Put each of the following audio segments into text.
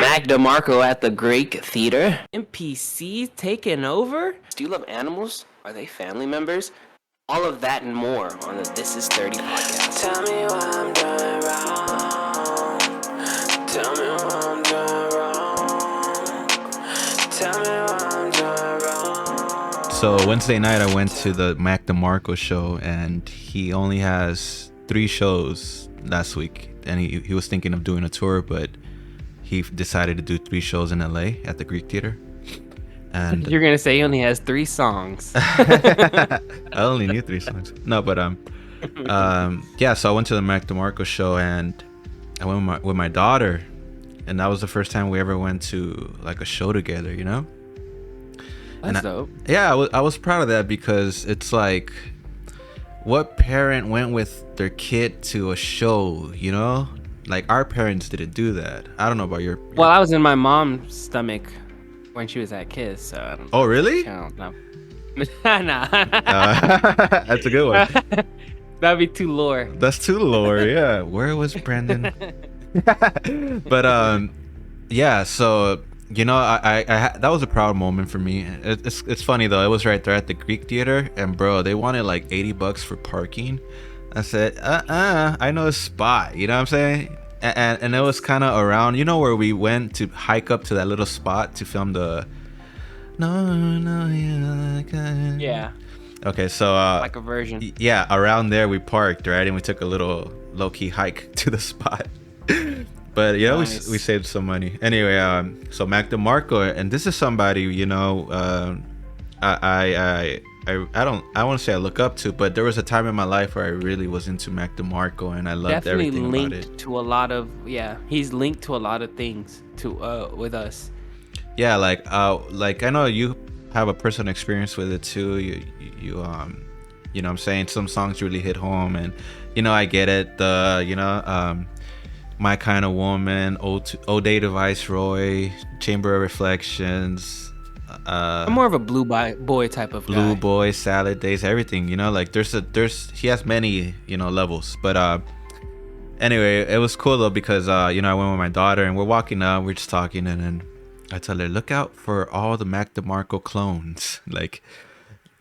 Mac DeMarco at the Greek Theater. NPC taking over? Do you love animals? Are they family members? All of that and more on the This Is 30 podcast. Tell me what I'm doing wrong. Tell me what I'm doing wrong. Tell me what I'm doing wrong. So Wednesday night I went to the Mac DeMarco show, and he only has 3 shows last week, and he was thinking of doing a tour, but he decided to do 3 shows in LA at the Greek Theater. And you're gonna say he only has 3 songs. I only knew 3 songs. No, but yeah. So I went to the Mac DeMarco show, and I went with my daughter, and that was the first time we ever went to like a show together. You know. That's dope. Yeah, I was proud of that, because it's like, what parent went with their kid to a show? You know, like our parents didn't do that. I don't know about your. Well, I was in my mom's stomach when she was at Kiss, so I don't. Oh, really? No. Nah. That's a good one. That'd be too lore. That's too lore. Yeah. Where was Brandon? But yeah. So I that was a proud moment for me. It's funny though. It was right there at the Greek Theater, and bro, they wanted like $80 for parking. I said, I know a spot. You know what I'm saying? And it was kind of around, where we went to hike up to that little spot to film the. No, Yeah. Okay, so Like a version. Yeah, around there we parked, right, and we took a little low-key hike to the spot. But Nice. we saved some money. Anyway, so Mac DeMarco, and this is somebody I want to say I look up to, but there was a time in my life where I really was into Mac DeMarco, and I loved Definitely everything linked about it. to a lot of he's linked to a lot of things with us. Yeah, like I know you have a personal experience with it too. You know what I'm saying, some songs really hit home, and I get it. My Kind of Woman, Old Day to Viceroy, Chamber of Reflections. I'm more of a blue boy type of Blue guy. Boy, Salad Days, everything. Like he has many levels. But anyway, it was cool though, because I went with my daughter, and we're walking up, we're just talking, and then I tell her, look out for all the Mac DeMarco clones. Like,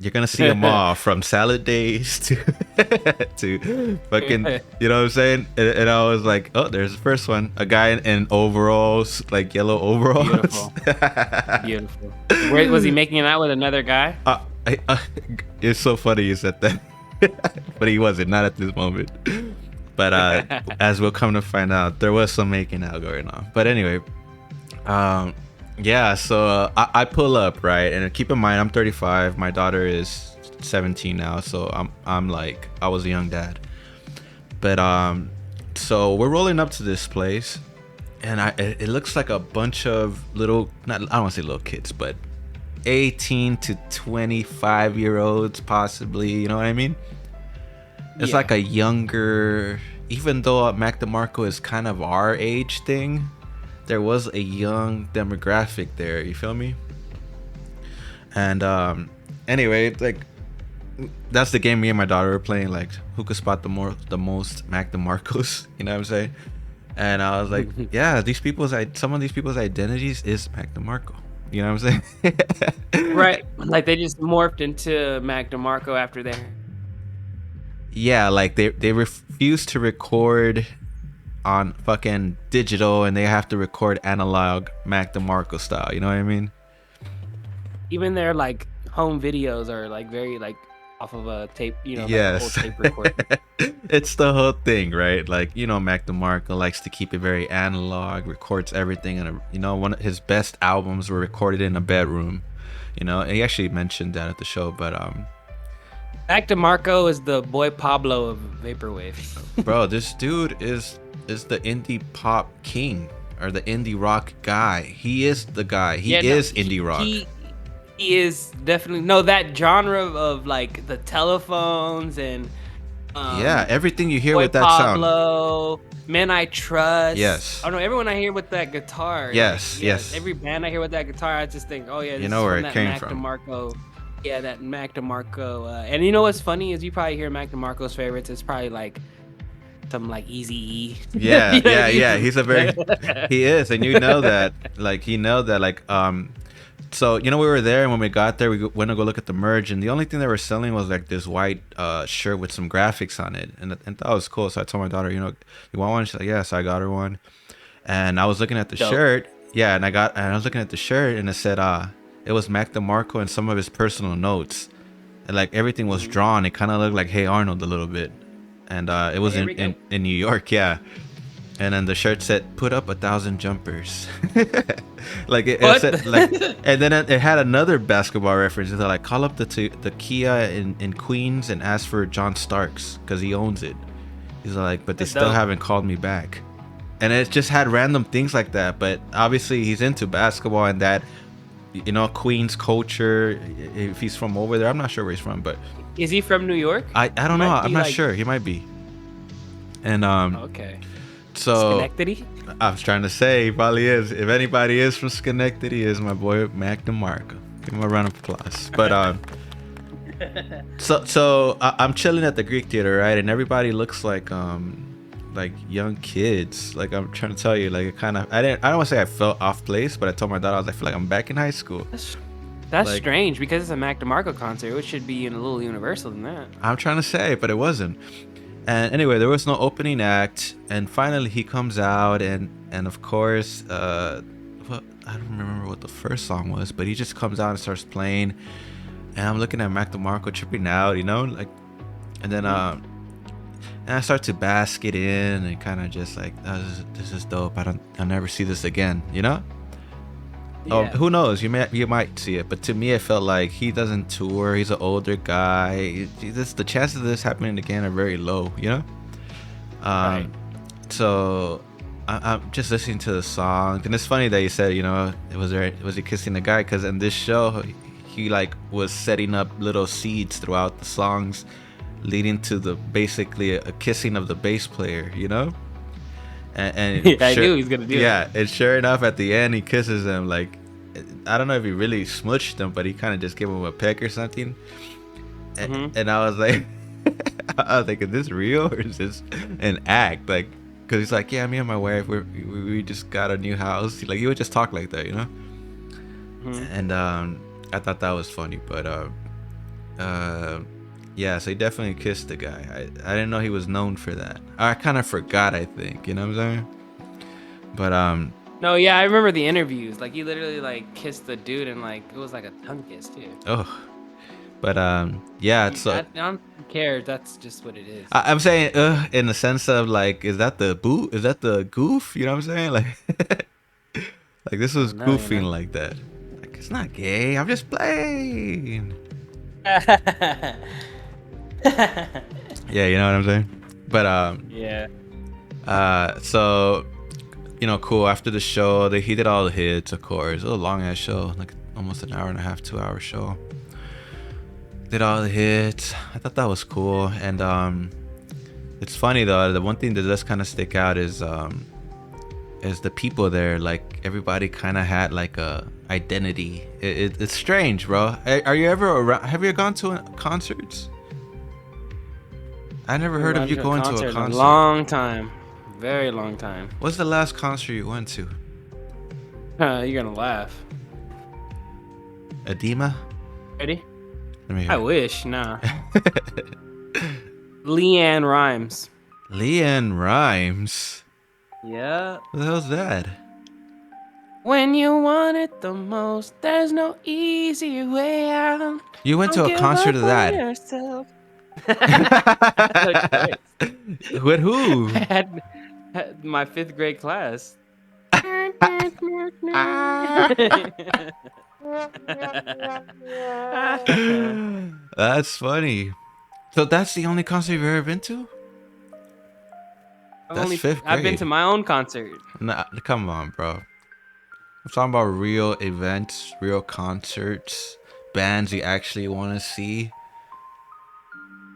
you're gonna see them all, from Salad Days to fucking, you know what I'm saying? And I was like, oh, there's the first one, a guy in overalls, like yellow overalls. Beautiful. Wait, was he making it out with another guy? It's so funny you said that. But he wasn't, not at this moment. But as we'll come to find out, there was some making out going on. But anyway, yeah, so I pull up, right? And keep in mind, I'm 35. My daughter is 17 now, so I'm like, I was a young dad. But so we're rolling up to this place, and it looks like a bunch of little, I don't want to say little kids, but 18 to 25-year-olds possibly. You know what I mean? It's like a younger, even though Mac DeMarco is kind of our age thing, there was a young demographic there, you feel me? And anyway, like, that's the game me and my daughter were playing, like, who could spot the most Mac DeMarcos, you know what I'm saying? And I was like, yeah, some of these people's identities is Mac DeMarco, you know what I'm saying? Right, like they just morphed into Mac DeMarco after their. Yeah, like they refuse to record on fucking digital, and they have to record analog Mac DeMarco style, you know what I mean? Even their like home videos are like very like off of a tape, like Yes. a whole tape recorder. It's the whole thing, right? Like, Mac DeMarco likes to keep it very analog, records everything, and one of his best albums were recorded in a bedroom. And he actually mentioned that at the show, but Mac DeMarco is the boy Pablo of vaporwave. bro, this dude is the indie pop king, or the indie rock guy. He is the guy. He is indie rock. He is definitely that genre of like the telephones and everything you hear boy with that Pablo, Men I Trust. Yes. Oh no, everyone I hear with that guitar. Yes, yes. Every band I hear with that guitar, I just think, oh yeah, this know where is it that came Mac from. DeMarco. Yeah, that Mac DeMarco. And you know what's funny is you probably hear Mac DeMarco's favorites. It's probably like some like Easy E. Yeah, yeah. He's a very, he is, and you know that, So we were there, and when we got there, went to go look at the merch, and the only thing they were selling was like this white shirt with some graphics on it, and that was cool. So I told my daughter, you want one? She's like, yeah. So I got her one, and I was looking at the shirt, yeah, and I was looking at the shirt, and it said it was Mac DeMarco and some of his personal notes, and like everything was drawn. It kind of looked like Hey Arnold a little bit, and it was in New York, yeah. And then the shirt said, "Put up 1,000 jumpers." Like it said, like, and then it had another basketball reference. It's like, call up the Kia in Queens and ask for John Starks because he owns it. He's like, but they still haven't called me back. And it just had random things like that. But obviously he's into basketball and that, Queens culture. If he's from over there, I'm not sure where he's from, but is he from New York? I don't know. I'm not sure. He might be. And okay. So Schenectady? I was trying to say he probably is. If anybody is from Schenectady, is my boy Mac DeMarco. Give him a round of applause. But so I'm chilling at the Greek Theater, right? And everybody looks like young kids. Like I'm trying to tell you, like it kind of I don't want to say I felt off place, but I told my daughter I feel like I'm back in high school. That's like, strange because it's a Mac DeMarco concert. It should be in a little universal than that. I'm trying to say, but it wasn't. And anyway, there was no opening act, and finally he comes out, and of course, I don't remember what the first song was, but he just comes out and starts playing, and I'm looking at Mac DeMarco tripping out, like, and then and I start to bask it in, and kind of just like, this is dope. I'll never see this again, Yeah. Oh, who knows? You might see it, but to me, it felt like he doesn't tour. He's an older guy. The chances of this happening again are very low, Right. So I'm just listening to the song, and it's funny that you said, was he kissing the guy? Because in this show, he like was setting up little seeds throughout the songs, leading to basically a kissing of the bass player, And yeah, I knew he was gonna do it. Yeah, and sure enough, at the end, he kisses him. Like, I don't know if he really smushed him, but he kind of just gave him a peck or something. And I was like, is this real or is this an act? Like, because he's like, yeah, me and my wife, we just got a new house. Like, he would just talk like that, And I thought that was funny, but yeah, so he definitely kissed the guy. I didn't know he was known for that. I kind of forgot, I think. You know what I'm saying? But no, yeah, I remember the interviews. Like he literally like kissed the dude and like it was like a tongue kiss too. Oh. But yeah, so I don't care. That's just what it is. I'm saying in the sense of like, is that the boot? Is that the goof? You know what I'm saying? Like like this was goofing like that. Like, it's not gay. I'm just playing. Yeah, you know what I'm saying? But yeah. So cool. After the show, he did all the hits, of course. It was a long ass show, like almost an hour and a half, 2 hour show. Did all the hits. I thought that was cool. And it's funny though, the one thing that does kind of stick out is the people there. Like everybody kind of had like a identity. It's strange, bro. Are you ever around? Have you gone to concerts? I never heard of you going to a concert. A long time. Very long time. What's the last concert you went to? You're gonna laugh. Edema? Ready? Let me hear. I wish, nah. Leanne Rimes. Leanne Rimes? Yeah. What the hell's that? When you want it the most, there's no easy way out. You went to a concert of that? With who? I had my 5th grade class. That's funny. So that's the only concert you've ever been to? That's 5th grade. I've been to my own concert. Nah, come on, bro. I'm talking about real events, real concerts, bands you actually want to see.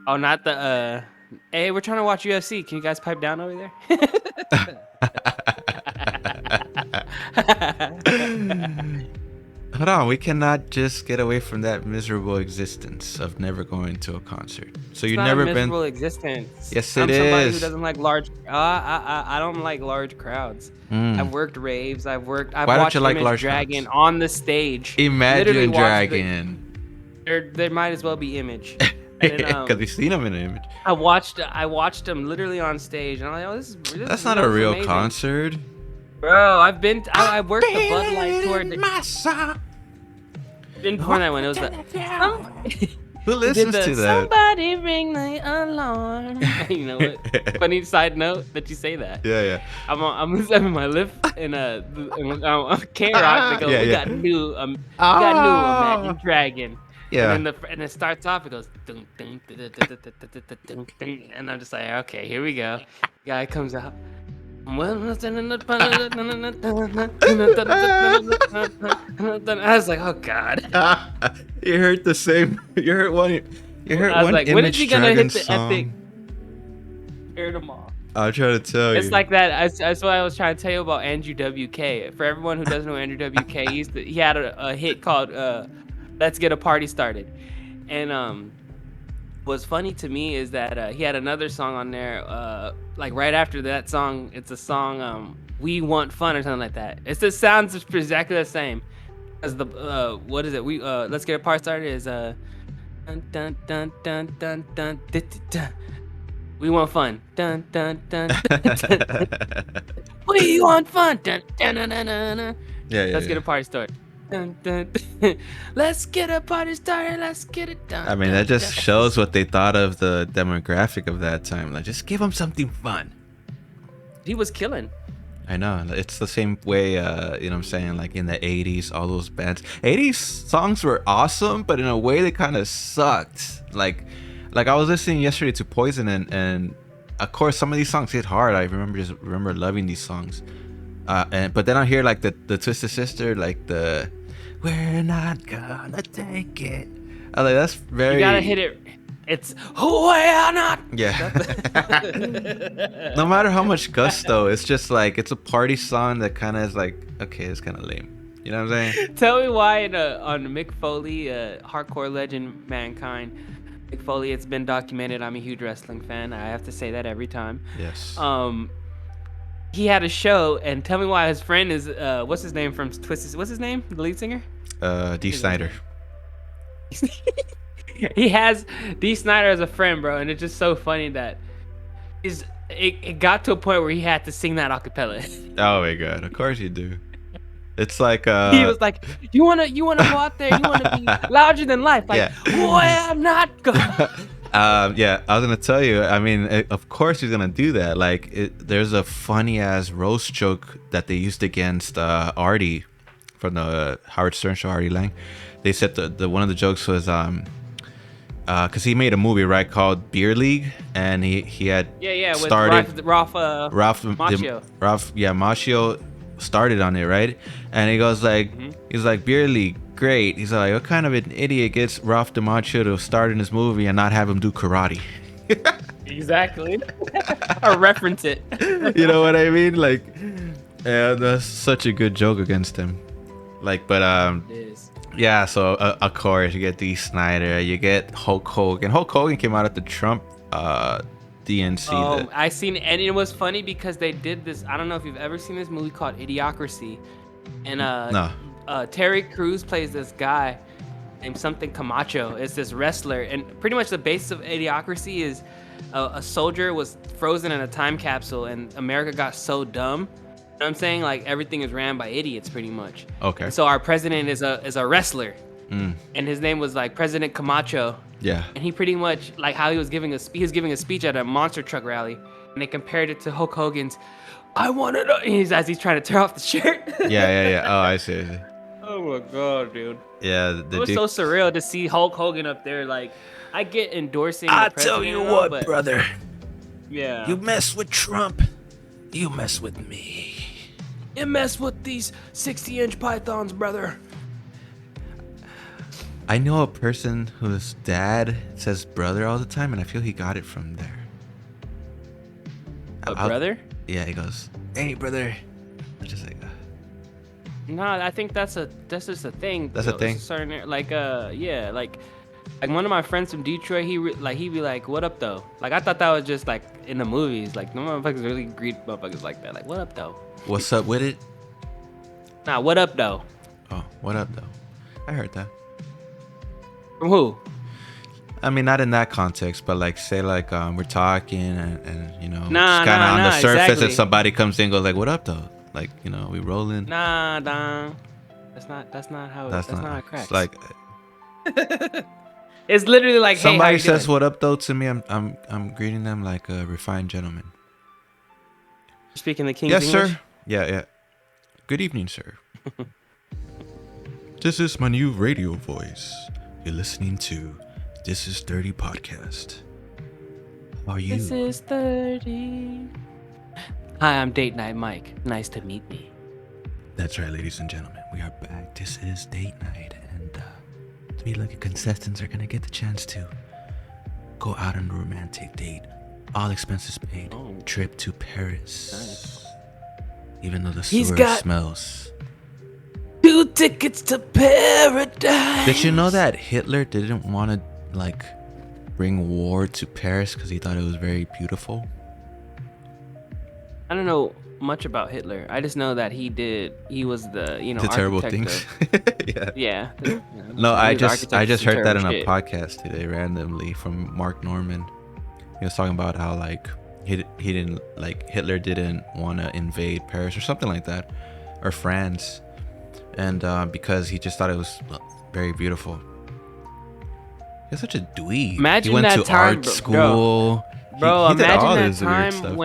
Oh, not the hey, we're trying to watch UFC. Can you guys pipe down over there? Hold hold on. We cannot just get away from that miserable existence of never going to a concert. So It's you've not never a been. miserable existence. Yes, I'm it somebody who is. doesn't like large. I don't like large crowds. I've worked raves. I've Why don't watched you like Image large Dragon crowds? on the stage. Literally Imagine watched Dragon. There might as well be Image. And then, Because you've seen him in an image. I watched him literally on stage, and I'm like, oh, this That's is not a real amazing. concert. Bro, I worked the Bud Light tour. Didn't pour that one. It was the Who listens to that? Somebody ring the alarm. You know what? Funny side note that you say that. Yeah. I'm in my lift and K-Rock. They go, Yeah, we yeah. got new Imagine Dragon. Yeah. And then it starts off. It goes dun, dun, dun, dun, dun, dun, dun, dun, dun, dun, and I'm just like, okay, here we go. Guy comes out. I was like, oh god. You heard the same. You heard one. You heard I was one like, when is Image he gonna Dragon hit the song. epic? Heard them all. I'll try to tell you. It's like that. That's what I was trying to tell you about Andrew WK. For everyone who doesn't know Andrew WK, he had a hit called "Let's Get a Party Started," and what's funny to me is that he had another song on there, like right after that song. It's a song, "We Want Fun" or something like that. It just sounds exactly the same as the what is it? Let's Get a Party Started is dun dun dun dun dun dun dun dun. We want fun. Dun dun dun dun dun. Dun. We want fun. Dun dun dun dun dun. Yeah. Let's get a party started. Dun, dun, dun. Let's get a party started. Let's get it done. I mean, that just shows what they thought of the demographic of that time. Like, just give them something fun. He was killing. I know. It's the same way, you know what I'm saying? Like in the 80s, all those bands. 80s songs were awesome, but in a way they kind of sucked. Like I was listening yesterday to Poison, and of course some of these songs hit hard. I remember loving these songs. But then I hear like the Twisted Sister, like the "We're not gonna take it." I like that's very. You gotta hit it. It's who we are not. Yeah. No matter how much gusto, it's just like it's a party song that kind of is like, okay, it's kind of lame. You know what I'm saying? Tell me why on Mick Foley, hardcore legend, Mankind. Mick Foley, it's been documented. I'm a huge wrestling fan. I have to say that every time. Yes. He had a show, and tell me why his friend is what's his name from Twisted? What's his name? The lead singer? D. Snyder. He has D. Snyder as a friend, bro, and it's just so funny that it got to a point where he had to sing that a cappella. Oh my god! Of course you do. It's like he was like, you wanna go out there, you wanna be larger than life, like, yeah. Boy, I'm not going. Yeah, I was gonna tell you. I mean, of course he's gonna do that. Like, there's a funny ass roast joke that they used against Artie from the Howard Stern show, Artie Lang. They said the one of the jokes was because he made a movie, right, called Beer League, and he had started with Ralph Macchio. Macchio started on it, right? And he goes like, he's like, Beer League, great. He's like, what kind of an idiot gets Ralph DiMacchio to start in his movie and not have him do karate? Exactly. Or reference it. You know what I mean? Like, yeah, that's such a good joke against him. Like, but It is. yeah. So of course you get D. Snyder, you get Hulk Hogan. Hulk Hogan came out at the Trump DNC. Oh, I seen, and it was funny because they did this. I don't know if you've ever seen this movie called Idiocracy, and No. Terry Crews plays this guy named something Camacho. It's this wrestler, and pretty much the basis of Idiocracy is a soldier was frozen in a time capsule, and America got so dumb. You know what I'm saying? Like, everything is ran by idiots, pretty much. Okay. And so our president is a wrestler, and his name was like President Camacho. Yeah. And he pretty much, like, how he was giving a speech at a monster truck rally, and they compared it to Hulk Hogan's "I want it," as he's trying to tear off the shirt. Yeah. Oh, I see. Oh my god, dude. Yeah, It was so surreal to see Hulk Hogan up there. Like, I get endorsing. I the tell you president, what, but, brother. Yeah. You mess with Trump, you mess with me. You mess with these 60-inch pythons, brother. I know a person whose dad says brother all the time, and I feel he got it from there. A brother? Yeah, he goes, "Hey, brother." I'm just like, No, I think that's just a thing. That's a thing? It's a certain yeah, like one of my friends from Detroit, he'd be like, "What up though?" Like I thought that was just like in the movies. Like no motherfuckers really greet motherfuckers like that. Like what up though? What's up with it? Nah, what up though? Oh, what up though? I heard that. From who? I mean, not in that context, but like say like we're talking and you know, Nah, just kind of nah, on the nah, surface, exactly. and somebody comes in and goes like, "What up though?" Like, you know, we rolling. Nah. That's not how That's not not. how it cracks. It's like it's literally like, hey, how somebody you says doing? "What up though" to me. I'm greeting them like a refined gentleman. You're speaking the King's Yes, English? sir. Yeah. Good evening, sir. This is my new radio voice. You're listening to This Is 30 podcast. How are you? This is 30. Hi, I'm Date Night Mike. Nice to meet me. That's right, ladies and gentlemen. We are back. This is date night, and 3 lucky contestants are gonna get the chance to go out on a romantic date. All expenses paid. Oh. Trip to Paris. Nice. Even though the He's sewer got- smells. 2 tickets to paradise. Did you know that Hitler didn't want to like bring war to Paris because he thought it was very beautiful? I don't know much about Hitler. I just know that he was the, The terrible architect things. of- yeah. No, He I was just architect of some heard that in terrible a shit. podcast today randomly from Mark Norman. He was talking about how like he didn't like Hitler didn't want to invade Paris or something like that, or France, and because he just thought it was very beautiful. He's such a dweeb. Imagine he went that to time, art bro. school. Bro, he did all imagine this that weird time stuff.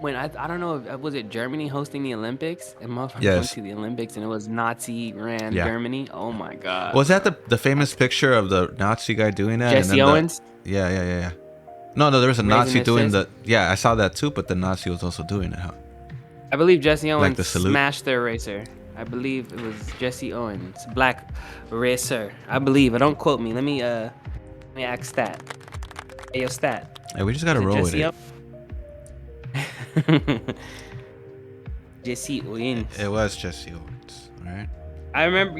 when I don't know, was it Germany hosting the Olympics? And motherfuckers Yes. went to the Olympics and it was Nazi ran Yeah. Germany. Oh my god. Was that the famous picture of the Nazi guy doing that? Jesse then Owens? Yeah. No, there was a Raising Nazi his doing fist? Yeah, I saw that too, but the Nazi was also doing it, huh? I believe Jesse Owens the salute? smashed the eraser. I believe it was Jesse Owens, black racer. I believe. Don't quote me. Let me ask Stat. Hey, yo, Stat. Hey, we just gotta Is it roll with Jesse it. Jesse Owens. It was Jesse Owens, all right? I remember,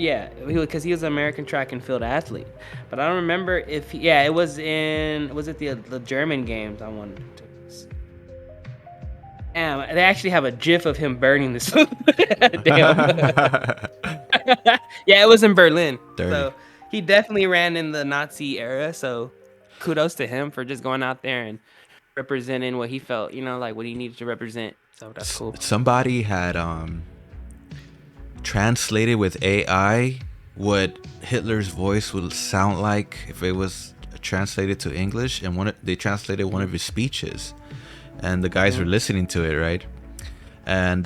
because he was an American track and field athlete. But I don't remember if, it was it the German games I wanted to. Damn, they actually have a GIF of him burning this. Damn. Yeah, it was in Berlin. Dirty. So he definitely ran in the Nazi era. So kudos to him for just going out there and representing what he felt, like what he needed to represent. So that's cool. Somebody had translated with AI what Hitler's voice would sound like if it was translated to English, and they translated one of his speeches, and the guys were listening to it, right? And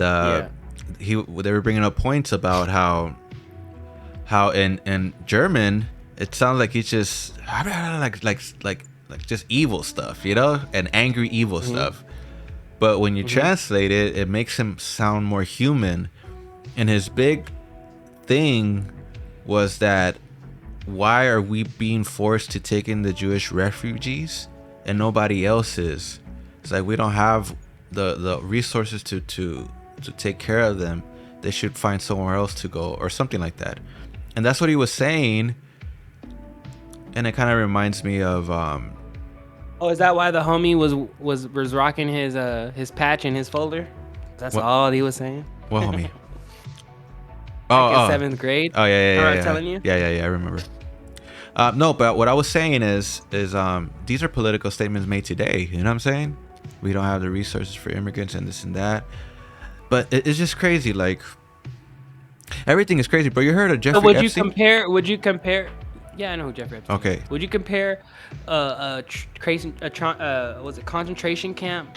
they were bringing up points about how in German it sounds like he's just like just evil stuff, and angry evil stuff. But when you translate it, it makes him sound more human. And his big thing was that why are we being forced to take in the Jewish refugees and nobody else is? It's like we don't have the resources to take care of them. They should find somewhere else to go or something like that. And that's what he was saying. And it kind of reminds me of Oh, is that why the homie was rocking his patch in his folder? That's all he was saying? what homie? In 7th grade? Oh yeah. Remember I Yeah. was telling you? Yeah, I remember. No, but what I was saying is these are political statements made today. You know what I'm saying? We don't have the resources for immigrants and this and that. But it's just crazy. Like everything is crazy. But you heard of Jeffrey So Epstein? would you compare? Yeah, I know who Jeffrey Epstein. Okay. Is. Would you compare was it concentration camp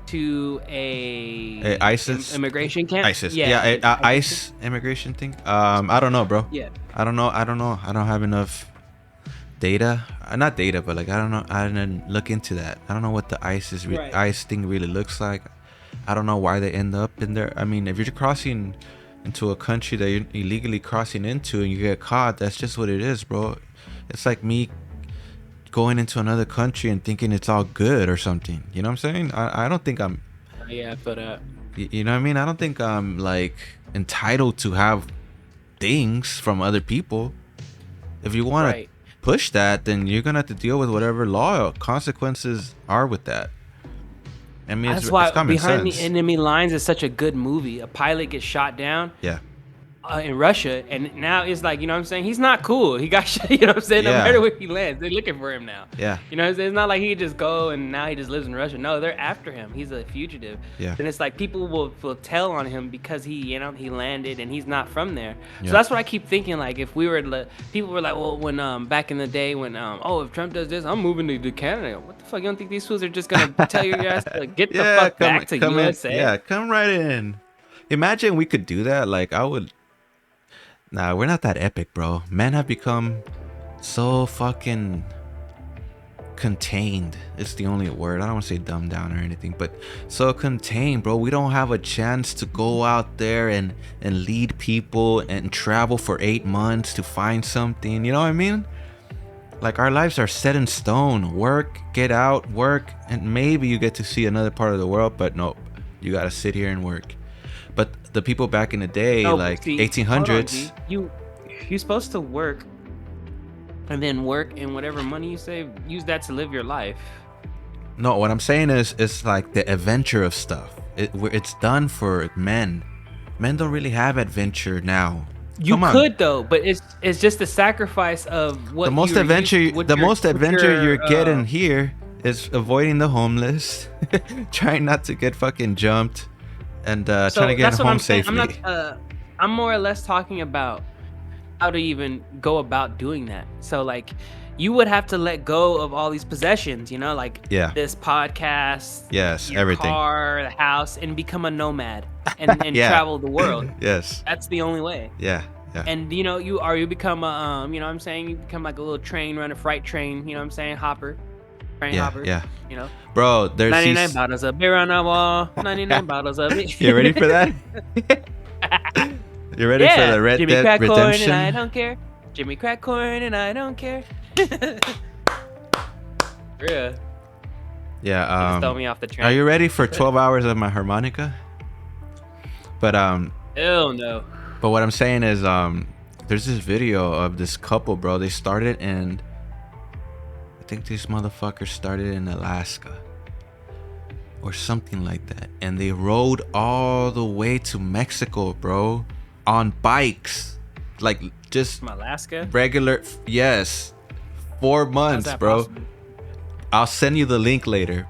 to a ISIS immigration camp? ISIS. Yeah. Yeah, ICE immigration thing. I don't know, bro. Yeah. I don't know. I don't have enough data. Not data, but like I don't know. I didn't look into that. I don't know what the ICE thing really looks like. I don't know why they end up in there. I mean, if you're crossing into a country that you're illegally crossing into and you get caught, that's just what it is, bro. It's like me going into another country and thinking it's all good or something. You know what I'm saying? I don't think I'm. Yeah, I feel that. You know what I mean? I don't think I'm like entitled to have things from other people. If you want to Right. push that, then you're gonna have to deal with whatever law consequences are with that. I mean, That's it's why common Behind the sense. Enemy Lines is such a good movie. A pilot gets shot down Yeah. in Russia, and now it's like, you know what I'm saying? He's not cool. He got shot, you know what I'm saying? No Yeah. matter where he lands, they're looking for him now. Yeah. You know what I'm saying? It's not like he could just go and now he just lives in Russia. No, they're after him. He's a fugitive. Yeah. And it's like people will tell on him because he landed and he's not from there. Yeah. So that's what I keep thinking. Like, if we were, people were like, well, when back in the day when if Trump does this, I'm moving to Canada. What the fuck? You don't think these fools are just gonna tell your ass to get the fuck back to USA? Yeah, come right in. Imagine we could do that. Like, I would. Nah, we're not that epic, bro. Men have become so fucking contained. It's the only word. I don't want to say dumbed down or anything, but so contained, bro. We don't have a chance to go out there and lead people and travel for 8 months to find something. You know what I mean? Like, our lives are set in stone. Work, get out, work, and maybe you get to see another part of the world, but nope. You gotta sit here and work. But the people back in the day, No, like see, 1800s, hold on, G. You're supposed to work and then work, and whatever money you save, use that to live your life. no, what I'm saying is, it's like the adventure of stuff. It's done for men. Men don't really have adventure now. You Come on. could though, but it's just the sacrifice of what The most you're adventure, used- what the your- most what adventure your, you're getting here is avoiding the homeless, trying not to get fucking jumped, and trying to get that's what home I'm saying. safely. I'm more or less talking about how to even go about doing that. So like, you would have to let go of all these possessions, you know, like Yeah. this podcast, Yes, your everything. car, the house, and become a nomad and Yeah. travel the world. Yes. That's the only way. Yeah. Yeah. And you know, you become a you know what I'm saying, you become like a little train runner, freight train, you know what I'm saying, hopper, train Yeah. hopper. Yeah. You know, Bro, there's 99 these. bottles of beer on the wall, 99 bottles of it. You ready for that? You ready for the Red Jimmy Dead Crack Corn and I Redemption? don't care. Jimmy Crack Corn and I don't care. Yeah. Yeah. Just throw me off the train. Are you ready for 12 hours of my harmonica? But Hell no. But what I'm saying is, there's this video of this couple, bro. They started in, I think these motherfuckers started in Alaska or something like that, and they rode all the way to Mexico, bro, on bikes, like just From Alaska. regular. Yes, 4 How's months, that bro. possible? I'll send you the link later.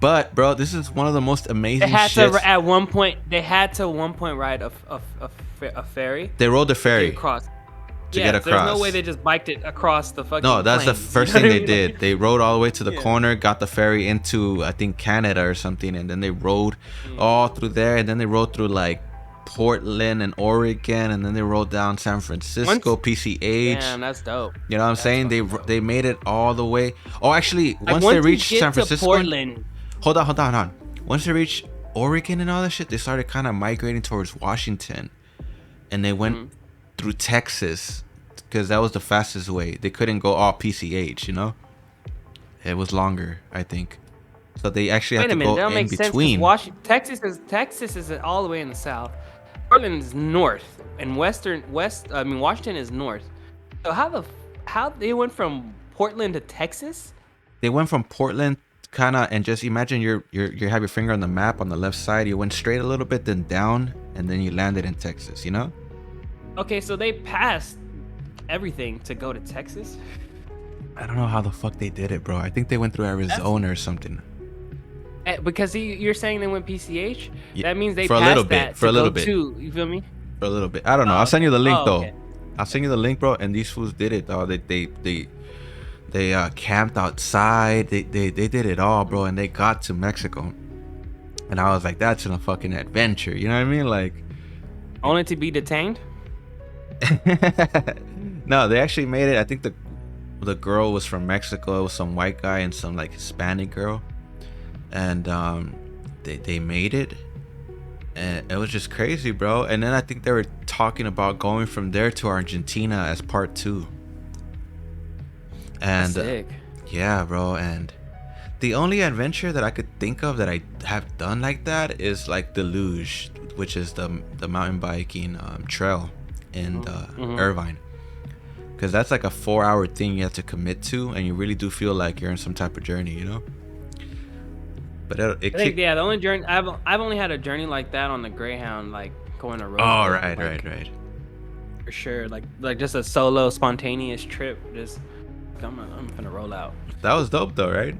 But bro, this is one of the most amazing They had shits. to at one point. They had to one point ride a ferry. They rode the To ferry. get across. To get There's across. no way they just biked it across the fucking. No, that's the plains. first You know thing what they I mean? did. They rode all the way to the Yeah. corner, got the ferry into, I think, Canada or something, and then they rode all through there, and then they rode through like Portland and Oregon, and then they rode down San Francisco, PCH. Damn, that's dope. You know what I'm saying? They made it all the way. Oh, actually, Like, once they you reached get San to Francisco, Portland. hold on. Once they reached Oregon and all that shit, they started kind of migrating towards Washington, and they went through Texas because that was the fastest way. They couldn't go all PCH, you know. It was longer, I think. So they actually had Wait a to minute, go that don't in make sense. between. Texas is all the way in the south. Portland is north, and Washington is north. So how they went from Portland to Texas? They went from Portland, kind of, and just imagine you have your finger on the map on the left side. You went straight a little bit, then down, and then you landed in Texas. You know? Okay, so they passed everything to go to Texas. I don't know how the fuck they did it, bro. I think they went through Arizona or something. Because you're saying they went PCH. Yeah, That means they for a passed little bit, that for a to little go bit. to, you feel me? For a little bit. I don't know. Oh, I'll send you the link oh, though. okay. I'll send you the link, bro. And these fools did it, though. They camped outside. They did it all, bro. And they got to Mexico. And I was like, that's a fucking adventure. You know what I mean? Like, Only to be detained. no, they actually made it. I think the girl was from Mexico. It was some white guy and some like Hispanic girl, and they made it, and it was just crazy, bro. And then I think they were talking about going from there to Argentina as part 2. And Sick. yeah, bro. And The only adventure that I could think of that I have done like that is like the luge, which is the mountain biking trail in Irvine, because that's like a 4-hour thing you have to commit to, and you really do feel like you're in some type of journey, you know. But I think the only journey I've only had a journey like that on the Greyhound, like going to Roseville. Oh, right, like, right. For sure, like just a solo spontaneous trip. Just I'm gonna roll out. That was dope though, right?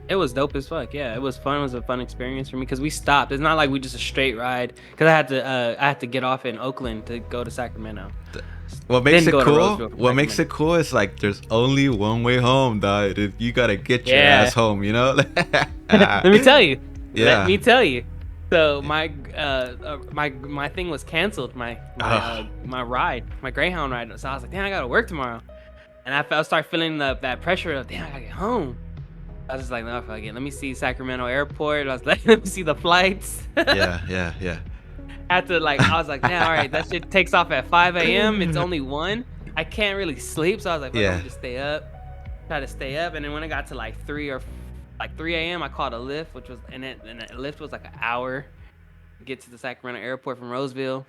It was dope as fuck. Yeah, it was fun. It was a fun experience for me because we stopped. It's not like we just a straight ride. Because I had to get off in Oakland to go to Sacramento. What makes it cool? What makes it cool is like there's only one way home, dog. You gotta get your ass home, you know. Let me tell you. Yeah. Let me tell you. So my thing was canceled. My ride, my Greyhound ride. So I was like, damn, I gotta work tomorrow, and I started feeling that pressure of, damn, I gotta get home. I was just like, no, fuck it. Let me see Sacramento Airport. I was like, let me see the flights. Yeah. I was like, damn, all right, that shit takes off at 5 a.m. It's only 1. I can't really sleep, so I was like, let me just stay up. Try to stay up, and then when it got to like 3 a.m., I called a Lyft, and the Lyft was like an hour to get to the Sacramento Airport from Roseville.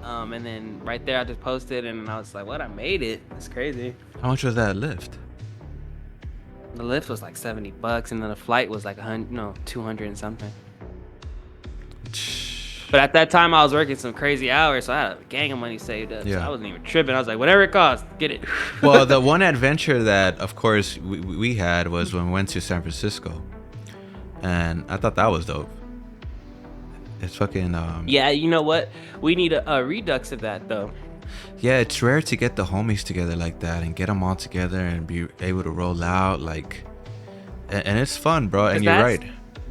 And then right there, I just posted, and I was like, what? I made it. That's crazy. How much was that Lyft? The Lyft was like $70, and then the flight was like 200 and something. But at that time, I was working some crazy hours, so I had a gang of money saved up. Yeah. So I wasn't even tripping. I was like, whatever it costs, get it. Well, the one adventure that, of course, we had was when we went to San Francisco, and I thought that was dope. It's fucking. Yeah, you know what? We need a redux of that though. Yeah, it's rare to get the homies together like that and get them all together and be able to roll out like, and it's fun, bro. And you're right.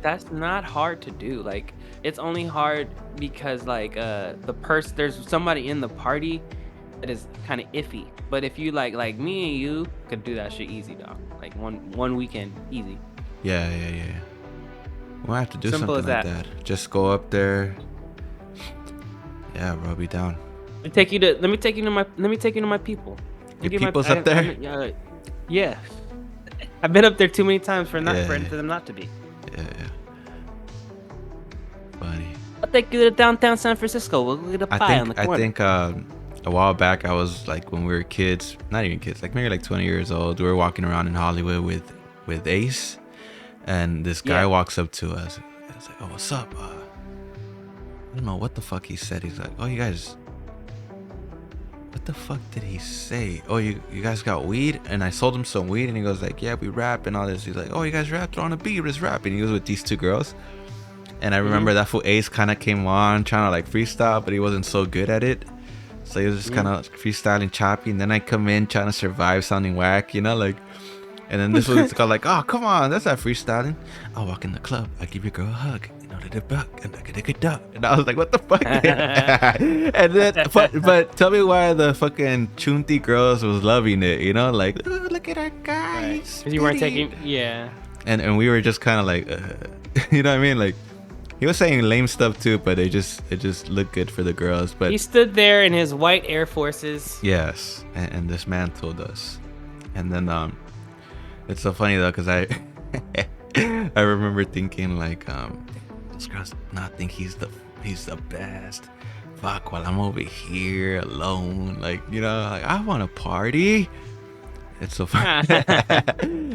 That's not hard to do. Like, it's only hard because like there's somebody in the party that is kind of iffy. But if you like me and you could do that shit easy, dog. Like one weekend, easy. Yeah. We'll have to do Simple something like that. that. Just go up there. Yeah, bro, be down. Let me take you to my people. Your people's up there? Yeah. I've been up there too many times for them not to be. Yeah. Funny. I'll take you to downtown San Francisco. We'll get a pie on the corner. I think a while back, I was like, when we were kids, not even kids, like maybe like 20 years old, we were walking around in Hollywood with Ace, and this guy walks up to us. I was like, oh, what's up? I don't know what the fuck he said. He's like, oh, you guys, what the fuck did he say? Oh, you guys got weed? And I sold him some weed, and he goes like, yeah, we rap and all this. He's like, oh, you guys rap? Throw on a beat, let's rap. And he was with these two girls. And I remember that fool Ace kind of came on trying to like freestyle, but he wasn't so good at it. So he was just kind of freestyling choppy. And then I come in trying to survive sounding whack, you know, like. And then this was called like, oh, come on, that's not freestyling. I'll walk in the club, I give your girl a hug, you know, the buck and and I was like, what the fuck? And then, but tell me why the fucking chunti girls was loving it, you know, like, oh, look at our guys. Because you weren't taking, And we were just kind of like, you know what I mean, like. He was saying lame stuff too, but it just looked good for the girls. But he stood there in his white Air Forces. Yes, and this man told us. And then it's so funny though, because I I remember thinking like this girl's not think he's the best. Fuck, while I'm over here alone, like, you know, like I want to party. It's so funny.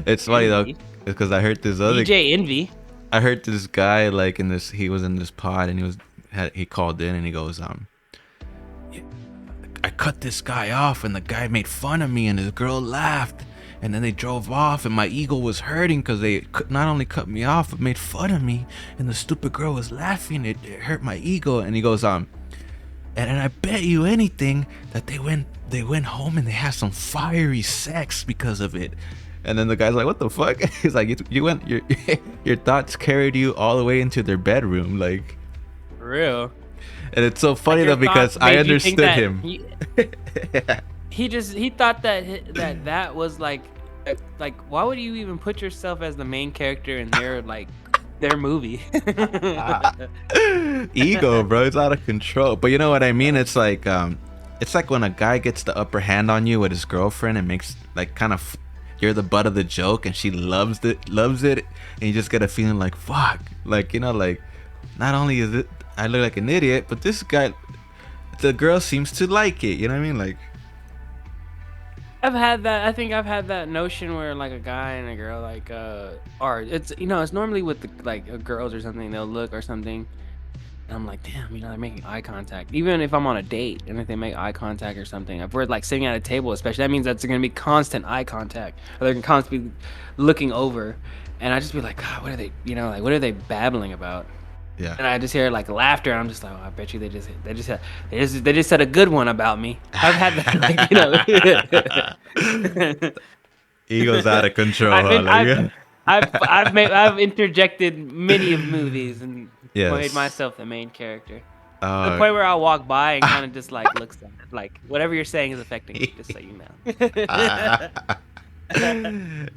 It's funny though, because I heard this other DJ Envy. I heard this guy like he was in this pod, and he called in and he goes, I cut this guy off and the guy made fun of me and his girl laughed, and then they drove off and my ego was hurting because they not only cut me off but made fun of me, and the stupid girl was laughing. It hurt my ego. And he goes, and I bet you anything that they went home and they had some fiery sex because of it. And then the guy's like, what the fuck? He's like, you went, your thoughts carried you all the way into their bedroom, like. For real. And it's so funny though, because I understood him. He thought that was like, why would you even put yourself as the main character in their movie? Ego, bro, it's out of control. But you know what I mean? It's like when a guy gets the upper hand on you with his girlfriend and makes like kind of you're the butt of the joke, and she loves it, and you just get a feeling like fuck, like like not only is it I look like an idiot, but this guy, the girl seems to like it. You know what I mean? Like, I've had that. I think I've had that notion where like a guy and a girl like or it's it's normally with girls or something, they'll look or something. And I'm like, damn, they're making eye contact. Even if I'm on a date and if they make eye contact or something, if we're like sitting at a table, especially, that means that's going to be constant eye contact, or they're going to constantly be looking over. And I just be like, God, what are they, what are they babbling about? yeah. And I just hear like laughter, and I'm just like, oh, I bet you they just said a good one about me. I've had that, Ego's out of control. I've interjected many of movies and made Yes. myself the main character. To the point where I'll walk by and kind of just like looks at it, like whatever you're saying is affecting me, just so you know.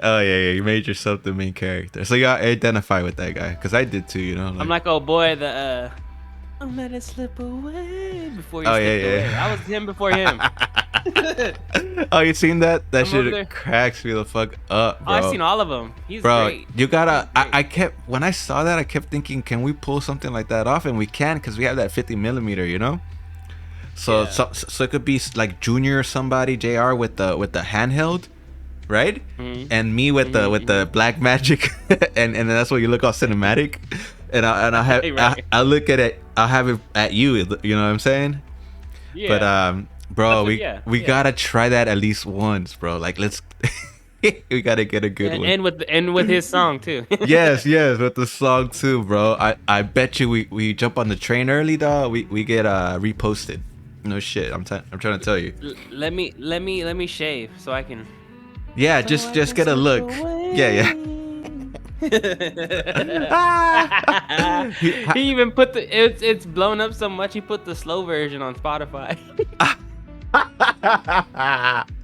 Oh yeah, you made yourself the main character, so you identify with that guy, because I did too. I'm like, oh boy, don't let it slip away before you Oh, slipped yeah. away. I was him before him. Oh, you seen that? That I'm over there. shit cracks me the fuck up, bro. Oh, I've seen all of them. He's Bro, great. you gotta. He's great. I kept when I saw that, I kept thinking, can we pull something like that off? And we can, because we have that 50 millimeter, So, Yeah. so it could be like Junior or somebody, JR with the handheld, right? Mhm. And me with the black magic, and then that's where you look all cinematic, and I have Right. I look at it, I'll have it at you. You know what I'm saying? Yeah. But bro, That's we gotta try that at least once, bro. Like, let's we gotta get a good one. and with his song too. yes, with the song too, bro. I bet you we jump on the train early, dog. We get reposted. No shit. I'm trying to tell you. Let me shave so I can. Yeah, just get a look. Yeah. He even put it's blown up so much he put the slow version on Spotify.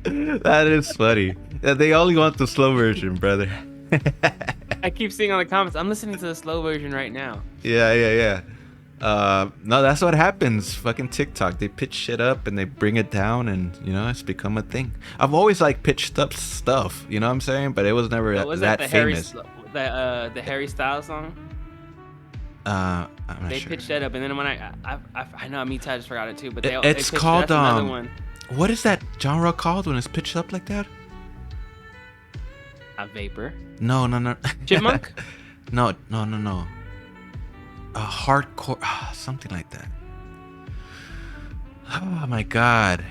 That is funny. Yeah, they only want the slow version, brother. I keep seeing on the comments, I'm listening to the slow version right now. Yeah. No, that's what happens. Fucking TikTok. They pitch shit up and they bring it down, and it's become a thing. I've always like pitched up stuff, you know what I'm saying? But it was never Was that that famous. the Harry Styles song? I'm not They sure. pitched that up, and then when I know me, I just forgot it too. But It's they pitched, called that's another one. What is that genre called when it's pitched up like that? A vapor. No. Chipmunk. No. A hardcore, something like that. Oh my god,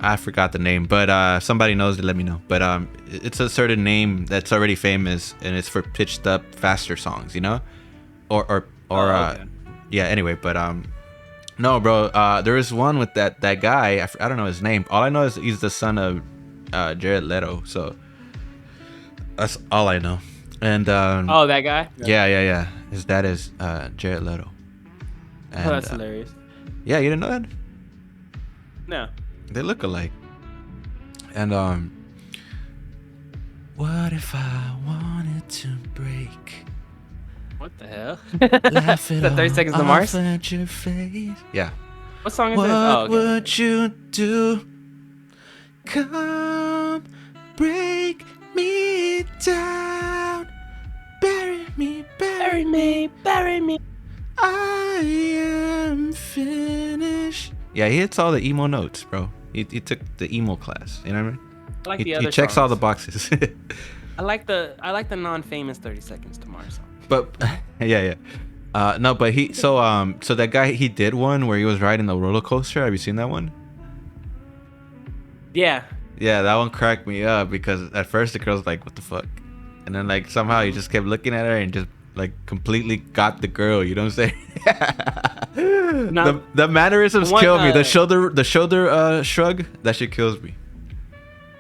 I forgot the name, but somebody knows it, let me know. But it's a certain name that's already famous, and it's for pitched up faster songs, or Okay. yeah. Anyway, but no, bro. There is one with that guy. I don't know his name. All I know is he's the son of Jared Leto. So that's all I know. And Oh, that guy. yeah. His dad is Jared Leto. And, Oh, that's hilarious. yeah, you didn't know that? No. They look alike. And what if I wanted to break? What the hell? Laugh it The 30 Seconds to off Mars? at your face. Yeah. What song is What this? Oh, okay. would you do? Come break me down. Bury me. Bury me. I am finished. Yeah, he hits all the emo notes, bro. He took the emo class. You know what I mean? I like the He other checks all the songs. boxes. I like the non-famous 30 Seconds to Mars song. But yeah. No, but so that guy, he did one where he was riding the roller coaster. Have you seen that one? Yeah. Yeah, that one cracked me up because at first the girl's like, "What the fuck," and then like somehow he just kept looking at her and just like completely got the girl. You know what I'm saying? Now, the mannerisms one, kill me. The shoulder shrug, that shit kills me.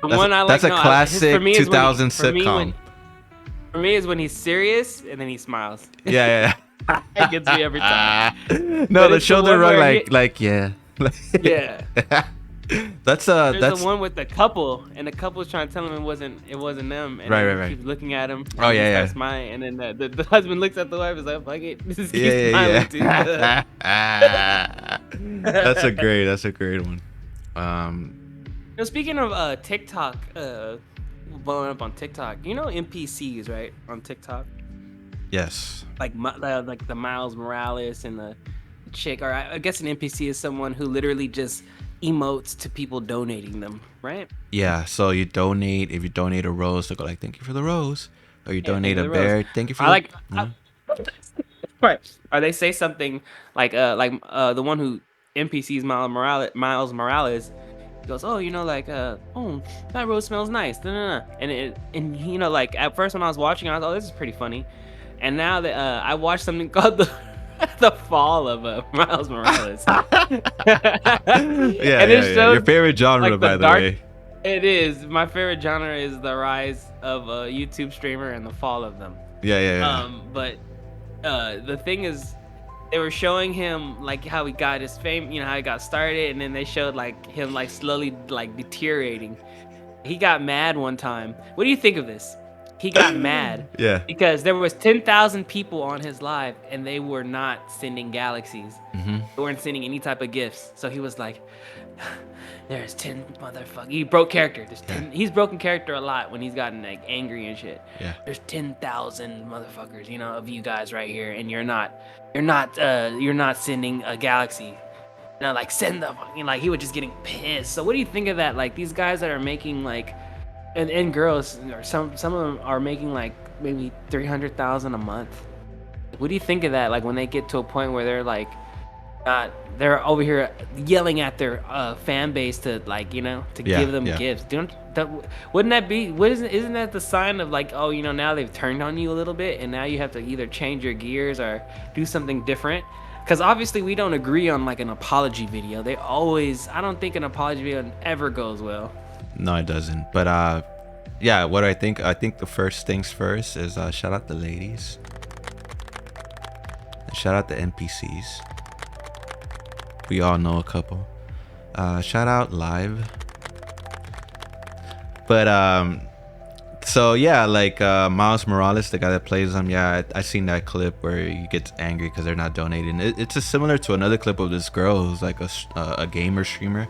the one I like. That's a no, his- classic for me is when 2000 for me sitcom. For me is when he's serious and then he smiles. Yeah. It gets me every time. No, But the it's the shoulder one rug, where like yeah. Yeah. That's There's the one with the couple, and the couple's trying to tell him it wasn't them, and Right, then right. he keeps looking at him. Oh, and he yeah. starts smiling, and then the husband looks at the wife and is like, "Fuck it, this is Yeah. smiling too." That's a great one. Now, speaking of TikTok blowing up on TikTok. You know NPCs, right? On TikTok, Yes. like the Miles Morales and the chick, or I guess an NPC is someone who literally just emotes to people donating them, right? Yeah. So you donate. If you donate a rose, they go like, "Thank you for the rose," or you Yeah, thank donate you a for the rose. bear. Thank you for I the. like, right? Or they say something like the one who NPCs Miles Morales. He goes, oh, oh, that rose smells nice. And like at first when I was watching, I was, oh, this is pretty funny. And now that I watched something called the fall of Miles Morales, and Yeah, yeah, it yeah. Your showed favorite genre, like the by the dark. way. It is my favorite genre is the rise of a YouTube streamer and the fall of them. Yeah, yeah, yeah. But the thing is, they were showing him like how he got his fame, how he got started, and then they showed like him like slowly like deteriorating. He got mad one time. What do you think of this? He got mad Yeah. because there was 10,000 people on his live and they were not sending galaxies. Mm-hmm. They weren't sending any type of gifts. So he was like, there's 10 motherfuckers. He broke character. There's 10. He's broken character a lot when he's gotten like angry and shit. Yeah. There's 10,000 motherfuckers, of you guys right here, and you're not sending a galaxy. Like send them. Like he was just getting pissed. So what do you think of that? Like these guys that are making like, and girls, or some of them are making like maybe 300,000 a month. What do you think of that? Like when they get to a point where they're like, they're over here yelling at their fan base to like give them gifts. Wouldn't that be? Isn't that the sign of like, oh, now they've turned on you a little bit, and now you have to either change your gears or do something different? Because obviously we don't agree on like an apology video. I don't think an apology video ever goes well. No, it doesn't. But yeah, what I think the first things first is shout out the ladies. Shout out the NPCs. We all know a couple. Shout out live. But so yeah, like Miles Morales, the guy that plays him. Yeah, I seen that clip where he gets angry because they're not donating. It's just similar to another clip of this girl who's like a gamer streamer,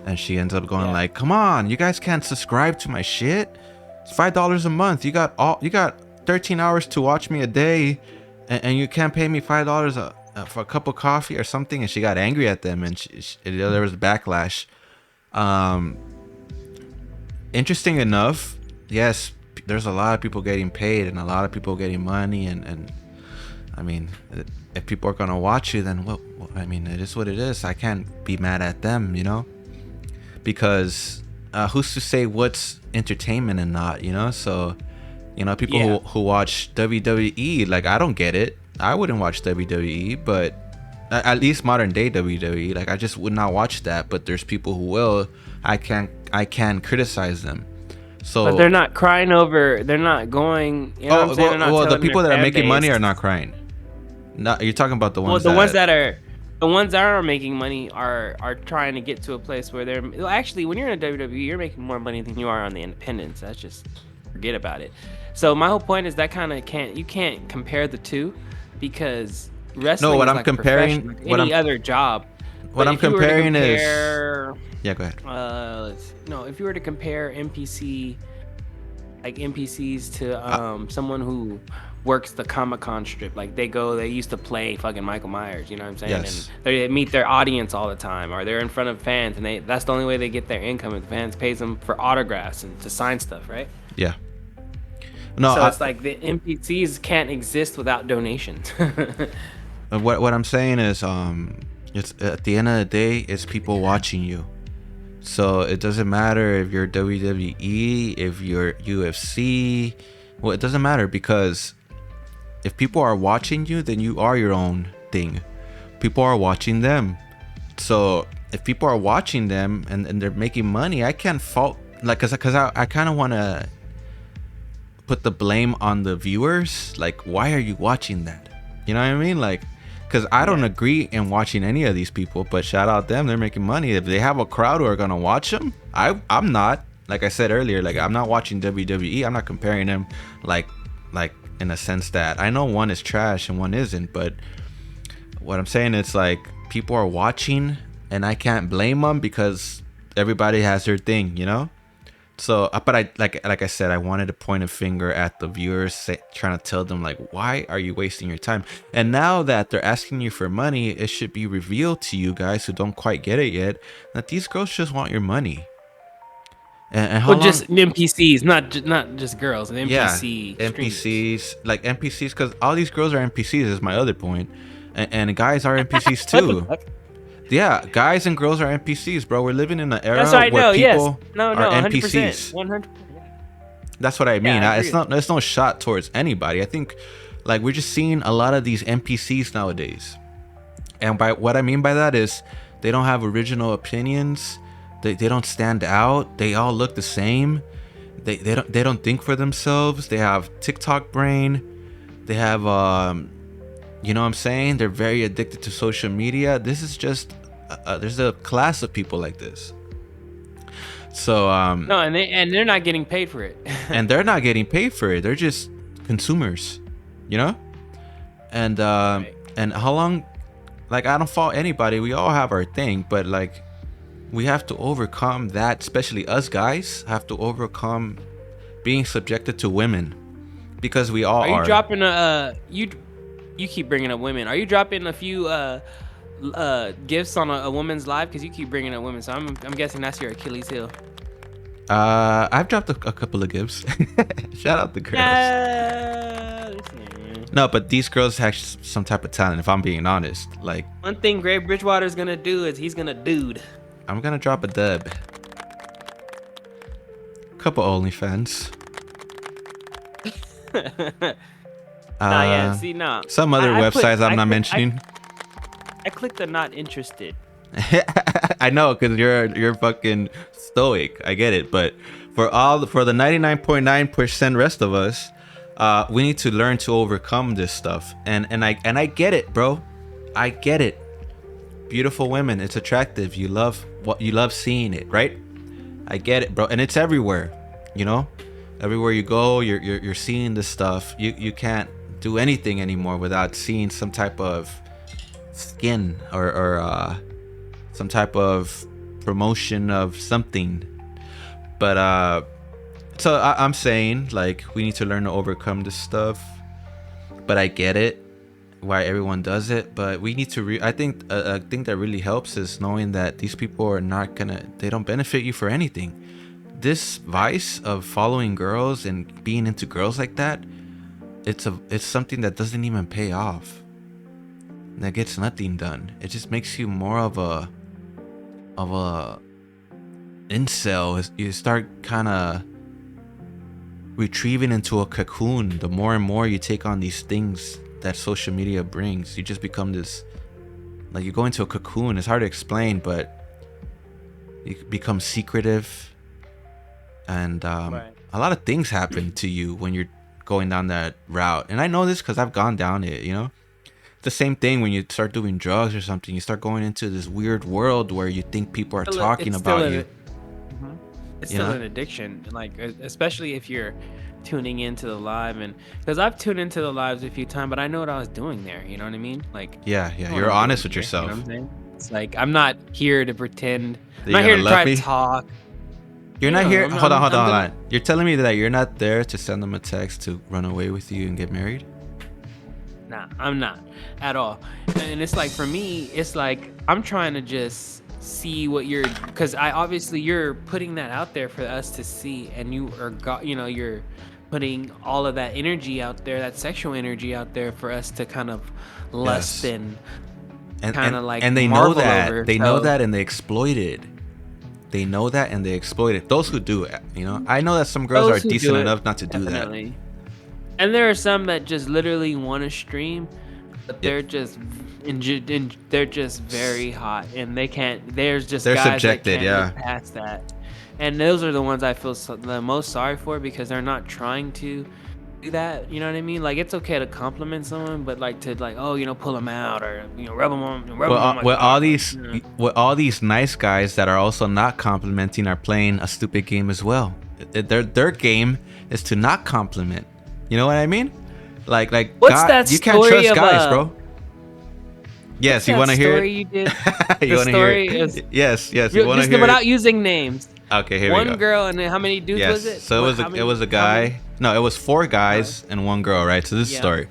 and she ends up going like, "Come on, you guys can't subscribe to my shit. It's $5 a month. You got 13 hours to watch me a day, and you can't pay me $5 for a cup of coffee or something." And she got angry at them, and there was backlash. Interesting enough, yes, there's a lot of people getting paid and a lot of people getting money, and I mean, if people are gonna watch you, then well, I mean, it is what it is. I can't be mad at them, because who's to say what's entertainment and not, So, people who watch WWE, like, I don't get it. I wouldn't watch WWE, but at least modern day WWE, like, I just would not watch that. But there's people who will. I can criticize them. So, but they're not crying over. They're not going. You know what I'm saying? Well, the people that are making money are not crying. No, you're talking about the ones. Well, the ones that are making money are trying to get to a place where they're. Well, actually, when you're in a WWE, you're making more money than you are on the independents. That's just forget about it. So my whole point is that kind of can't compare the two, because wrestling is what I'm like comparing, like any other job. What I'm comparing is. Yeah, go ahead. If you were to compare NPCs to someone who works the Comic-Con strip, like they used to play fucking Michael Myers, you know what I'm saying? Yes. And they meet their audience all the time, or they're in front of fans, and that's the only way they get their income, and the fans pays them for autographs and to sign stuff, right? Yeah. No, so it's like the NPCs can't exist without donations. What I'm saying is, it's at the end of the day, it's people watching you. So it doesn't matter if you're WWE, if you're UFC. Well, it doesn't matter, because if people are watching you, then you are your own thing. People are watching them. So if people are watching them and they're making money, I can't fault, like, because I kind of want to put the blame on the viewers. Like, why are you watching that? You know what I mean? Like, because I don't agree in watching any of these people, but shout out them, they're making money. If they have a crowd who are gonna watch them, I'm not. Like I said earlier, like, I'm not watching WWE. I'm not comparing them, like in a sense that I know one is trash and one isn't. But what I'm saying is, like, people are watching, and I can't blame them because everybody has their thing, So, but I like I said, I wanted to point a finger at the viewers, trying to tell them like, why are you wasting your time? And now that they're asking you for money, it should be revealed to you guys who don't quite get it yet that these girls just want your money. And how Well, long? just NPCs, not just girls, an Yeah, NPC streamers. NPCs, like NPCs, because all these girls are NPCs. Is my other point, and guys are NPCs What the too. fuck? Yeah, guys and girls are NPCs, bro. We're living in an era That's what I where know. Yes. people No. are 100%. NPCs. 100%. That's what I mean. I agree. It's no shot towards anybody. I think like we're just seeing a lot of these NPCs nowadays. And by what I mean by that is they don't have original opinions. They don't stand out. They all look the same. They don't think for themselves. They have TikTok brain. They have you know what I'm saying? They're very addicted to social media. This is just there's a class of people like this. So No, and they're not getting paid for it. and they're not getting paid for it. They're just consumers, you know? And Right. and how long, like, I don't fault anybody. We all have our thing, but like we have to overcome that, especially us guys have to overcome being subjected to women, because we all Are are. you dropping you keep bringing up women. Are you dropping a few gifts on a woman's live? Because you keep bringing up women, so I'm guessing that's your Achilles heel. I've dropped a couple of gifts. Shout out the girls. No, but these girls have some type of talent, if I'm being honest. Like, One thing Gray Bridgewater's gonna do is he's gonna dude. I'm gonna drop a dub. Couple OnlyFans. Yeah, see, nah. Some other websites I'm not mentioning. I clicked the not interested. I know, because you're fucking stoic. I get it, but for the 99.9% rest of us, we need to learn to overcome this stuff. And I get it, bro. I get it. Beautiful women, it's attractive. You love seeing it, right? I get it, bro. And it's everywhere, you know? Everywhere you go, you're seeing this stuff. You can't do anything anymore without seeing some type of skin or some type of promotion of something. But so I'm saying, like, we need to learn to overcome this stuff. But I get it, why everyone does it. But we need to I think a thing that really helps is knowing that these people are not they don't benefit you for anything. This vice of following girls and being into girls like that, it's something that doesn't even pay off. That gets nothing done. It just makes you more of a incel. You start kind of retrieving into a cocoon. The more and more you take on these things that social media brings, you just become this, like, you go into a cocoon. It's hard to explain, but you become secretive, and Right. a lot of things happen to you when you're going down that route. And I know this because I've gone down it, you know. It's the same thing when you start doing drugs or something. You start going into this weird world where you think people are talking about you. It's You still know? an addiction, like especially if you're tuning into the live, and because I've tuned into the lives a few times, but I know what I was doing there. You know what I mean? Like, Yeah, I know you're what I'm honest doing with here, you know yourself. what I'm saying? It's like I'm not here to pretend. I'm That not you're here to gonna try love to me? talk. You're not Yeah, here. I'm Hold not- on. I'm gonna- You're telling me that you're not there to send them a text to run away with you and get married? Nah, I'm not at all. And it's like, for me, it's like I'm trying to just see what you're, because obviously you're putting that out there for us to see, and you're putting all of that energy out there, that sexual energy out there for us to kind of lust Yes. and kind of like and they know marvel that over. they know So- that and they exploit it. They know that and they exploit it. Those who do it, you know. I know that some girls Those are who decent do it, enough not to do definitely. And there are some that just literally want to stream, but they're just they're just very hot, and they can't. There's just They're guys subjected, that yeah. can't get past that, and those are the ones I feel the most sorry for, because they're not trying to do that. You know what I mean? Like, it's okay to compliment someone, but like to pull them out, or rub them on. that. Rub 'em on my Well, cock, you know. all these nice guys that are also not complimenting are playing a stupid game as well. Their game is to not compliment. You know what I mean? Like What's God, that you can't story trust of, guys, bro. Yes, you want to hear Story it? you did. You The want to hear story it? is Yes, you want to just hear without it? using names. Okay, here we One go. girl and then how many dudes Yes. was it? So it was a guy. No, it was 4 guys and 1 girl, right? So this is the story.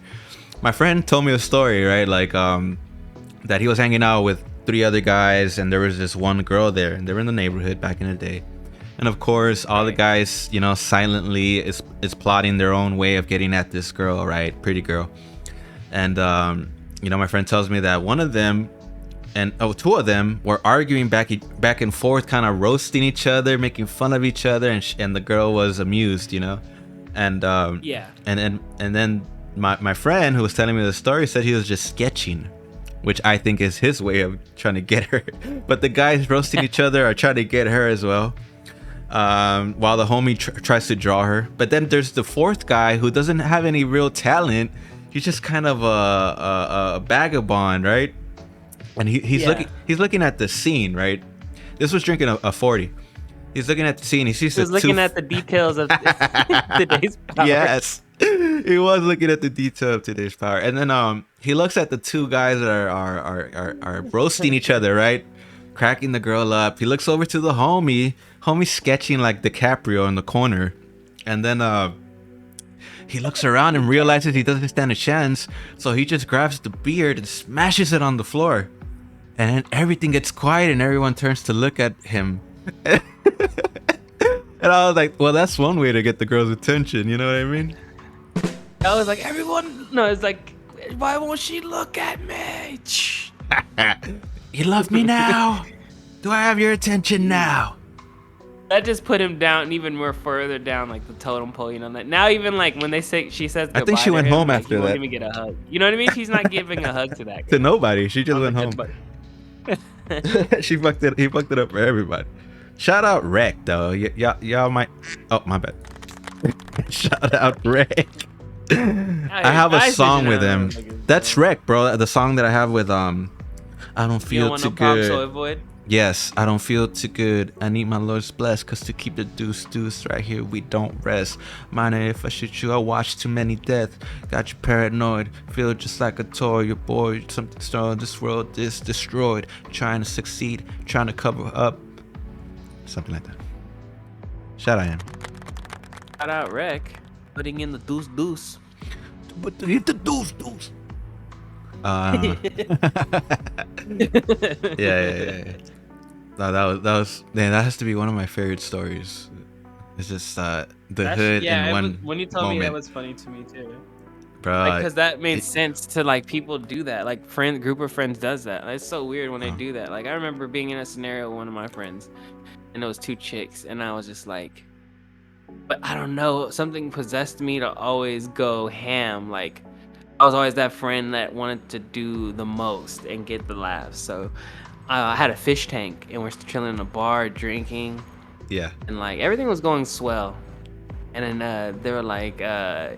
My friend told me a story, right? Like that he was hanging out with 3 other guys and there was this 1 girl there, and they were in the neighborhood back in the day. And of course, all the guys, you know, silently is plotting their own way of getting at this girl, right? Pretty girl. And you know, my friend tells me that one of them and 2 of them were arguing back and forth, kind of roasting each other, making fun of each other, and the girl was amused, you know. And and then my friend who was telling me the story said he was just sketching, which I think is his way of trying to get her. But the guys roasting each other are trying to get her as well. While the homie tries to draw her. But then there's the 4th guy who doesn't have any real talent. He's just kind of a vagabond, right? And he's looking at the scene, right? This was drinking a 40. He's looking at the scene. He was looking at the details of today's power. Yes, he was looking at the detail of today's power. And then he looks at the 2 guys that are roasting each other, right? Cracking the girl up. He looks over to the homie sketching like DiCaprio in the corner, and then he looks around and realizes he doesn't stand a chance, so he just grabs the beard and smashes it on the floor, and then everything gets quiet and everyone turns to look at him. And I was like, well, that's one way to get the girl's attention, you know what I mean? I was like, it's like, why won't she look at me? You love me now? Do I have your attention now? That just put him down even more further down, like the totem pole, you know. That now even like when she says goodbye, I think she went home after he that. won't even get a hug. You know what I mean? She's not giving a hug to that girl. To nobody. She just went home. He fucked it up for everybody. Shout out Rec though. Y'all might. Oh, my bad. Shout out Rec. I have a song with him. That's Rec, bro. The song that I have with I don't feel too good. Yes, I don't feel too good. I need my Lord's bless, cause to keep the deuce right here we don't rest. Minor, if I shoot you, I watch too many deaths. Got you paranoid, feel just like a toy. You're bored, something strong. This world is destroyed. Trying to succeed, trying to cover up. Something like that. Shout out him. Shout out Rec, putting in the deuce. But hit the deuce. Yeah. No, that was man. That has to be one of my favorite stories. It's just the hood in one when you told moment. me, that was funny to me too, bro. Because that made sense to like people do that. Like group of friends does that. Like, it's so weird when they do that. Like I remember being in a scenario with one of my friends, and it was 2 chicks, and I was just like, but I don't know, something possessed me to always go ham. Like I was always that friend that wanted to do the most and get the laughs. So I had a fish tank, and we're chilling in a bar drinking. Yeah. And like everything was going swell. And then they were like, I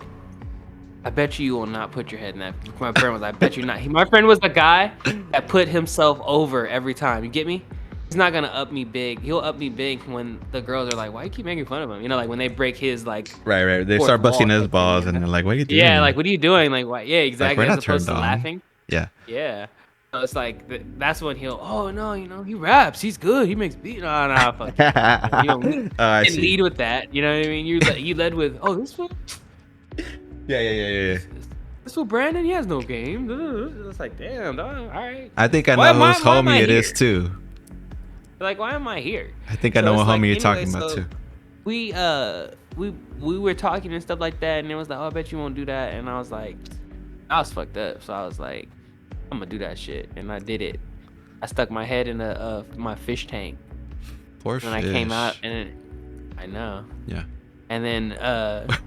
bet you will not put your head in that. My friend was like, I bet you not. My friend was the guy that put himself over every time. You get me? He's not gonna up me big. He'll up me big when the girls are like, why you keep making fun of him? You know, like when they break his like Right. They start busting his balls and they're like, what are you doing? Yeah, like what are you doing? Like why? Yeah, exactly. Like, as opposed to laughing. Yeah. So it's like that's when he'll. Oh no, you know he raps. He's good. He makes beats. No, fuck. You know, lead with that. You know what I mean? You led with, oh, this fool. Yeah. This fool Brandon, he has no game. It's like, damn, dog. All right. I think I know whose homie it is too. Like, why am I here? I think I know what homie you're talking about too. We were talking and stuff like that, and it was like, oh, I bet you won't do that. And I was like, I was fucked up. So I was like, I'm gonna do that shit, and I did it. I stuck my head in my fish tank. Poor fish. And I came out, and I know. Yeah. And then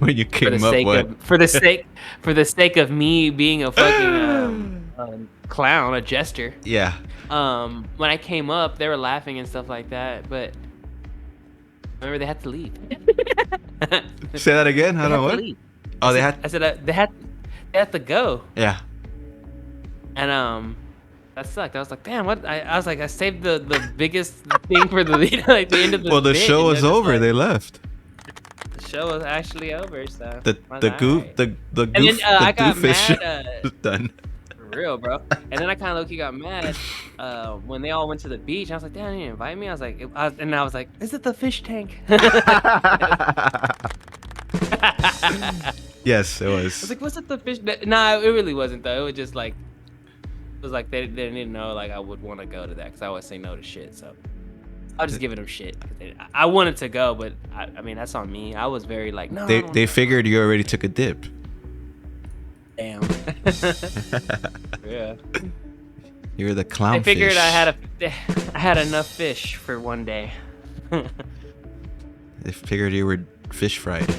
when you came up, for the sake of me being a fucking clown, a jester. Yeah. When I came up, they were laughing and stuff like that, but remember they had to leave. Say that again. I don't know what. Oh, I said they had to go. Yeah. And that sucked. I was like, damn, what? I was like, I saved the biggest thing for the like the end of the. Well, the show was over. They left. The show was actually over. So the goof and then I got fish mad. was done. real, bro. And then I kind of low-key got mad when they all went to the beach. I was like, damn, you didn't invite me. I was like, I was like, is it the fish tank? I Yes, it was was. like, was it the fish? Nah, it really wasn't though. It was just like, it was like they didn't know like I would want to go to that because I always say no to shit. So I'll just give them shit. I wanted to go, but I mean that's on me. I was very like, no. I don't They wanna figured you already took a dip. go. Damn. Yeah. You're the clown. I figured I had enough fish for one day. They figured you were fish fried.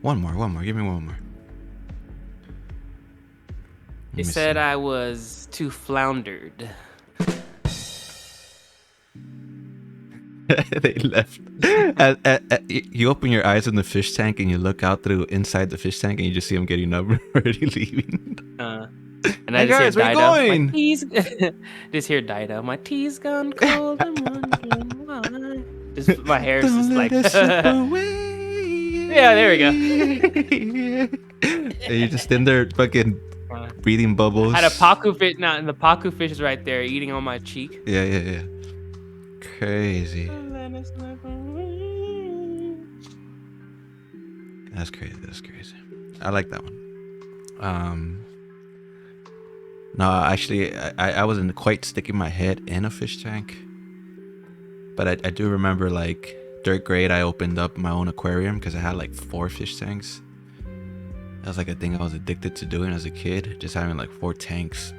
One more. Give me one more. They said I was too floundered. They left. You open your eyes in the fish tank and you look out through inside the fish tank and you just see them getting up and already leaving. And Hey I just guys, hear where you Dido. going? My tea's just hear Dido. My tea's gone cold. I'm wondering why. Just my hair's just like. Yeah, there we go. And you're just in there fucking breathing bubbles. I had a pacu fish. Nah, and the pacu fish is right there eating on my cheek. Yeah. Crazy. That's crazy. I like that one. No, actually, I wasn't quite sticking my head in a fish tank. But I do remember, like, 3rd grade, I opened up my own aquarium because I had, like, 4 fish tanks. That was, like, a thing I was addicted to doing as a kid. Just having, like, 4 tanks.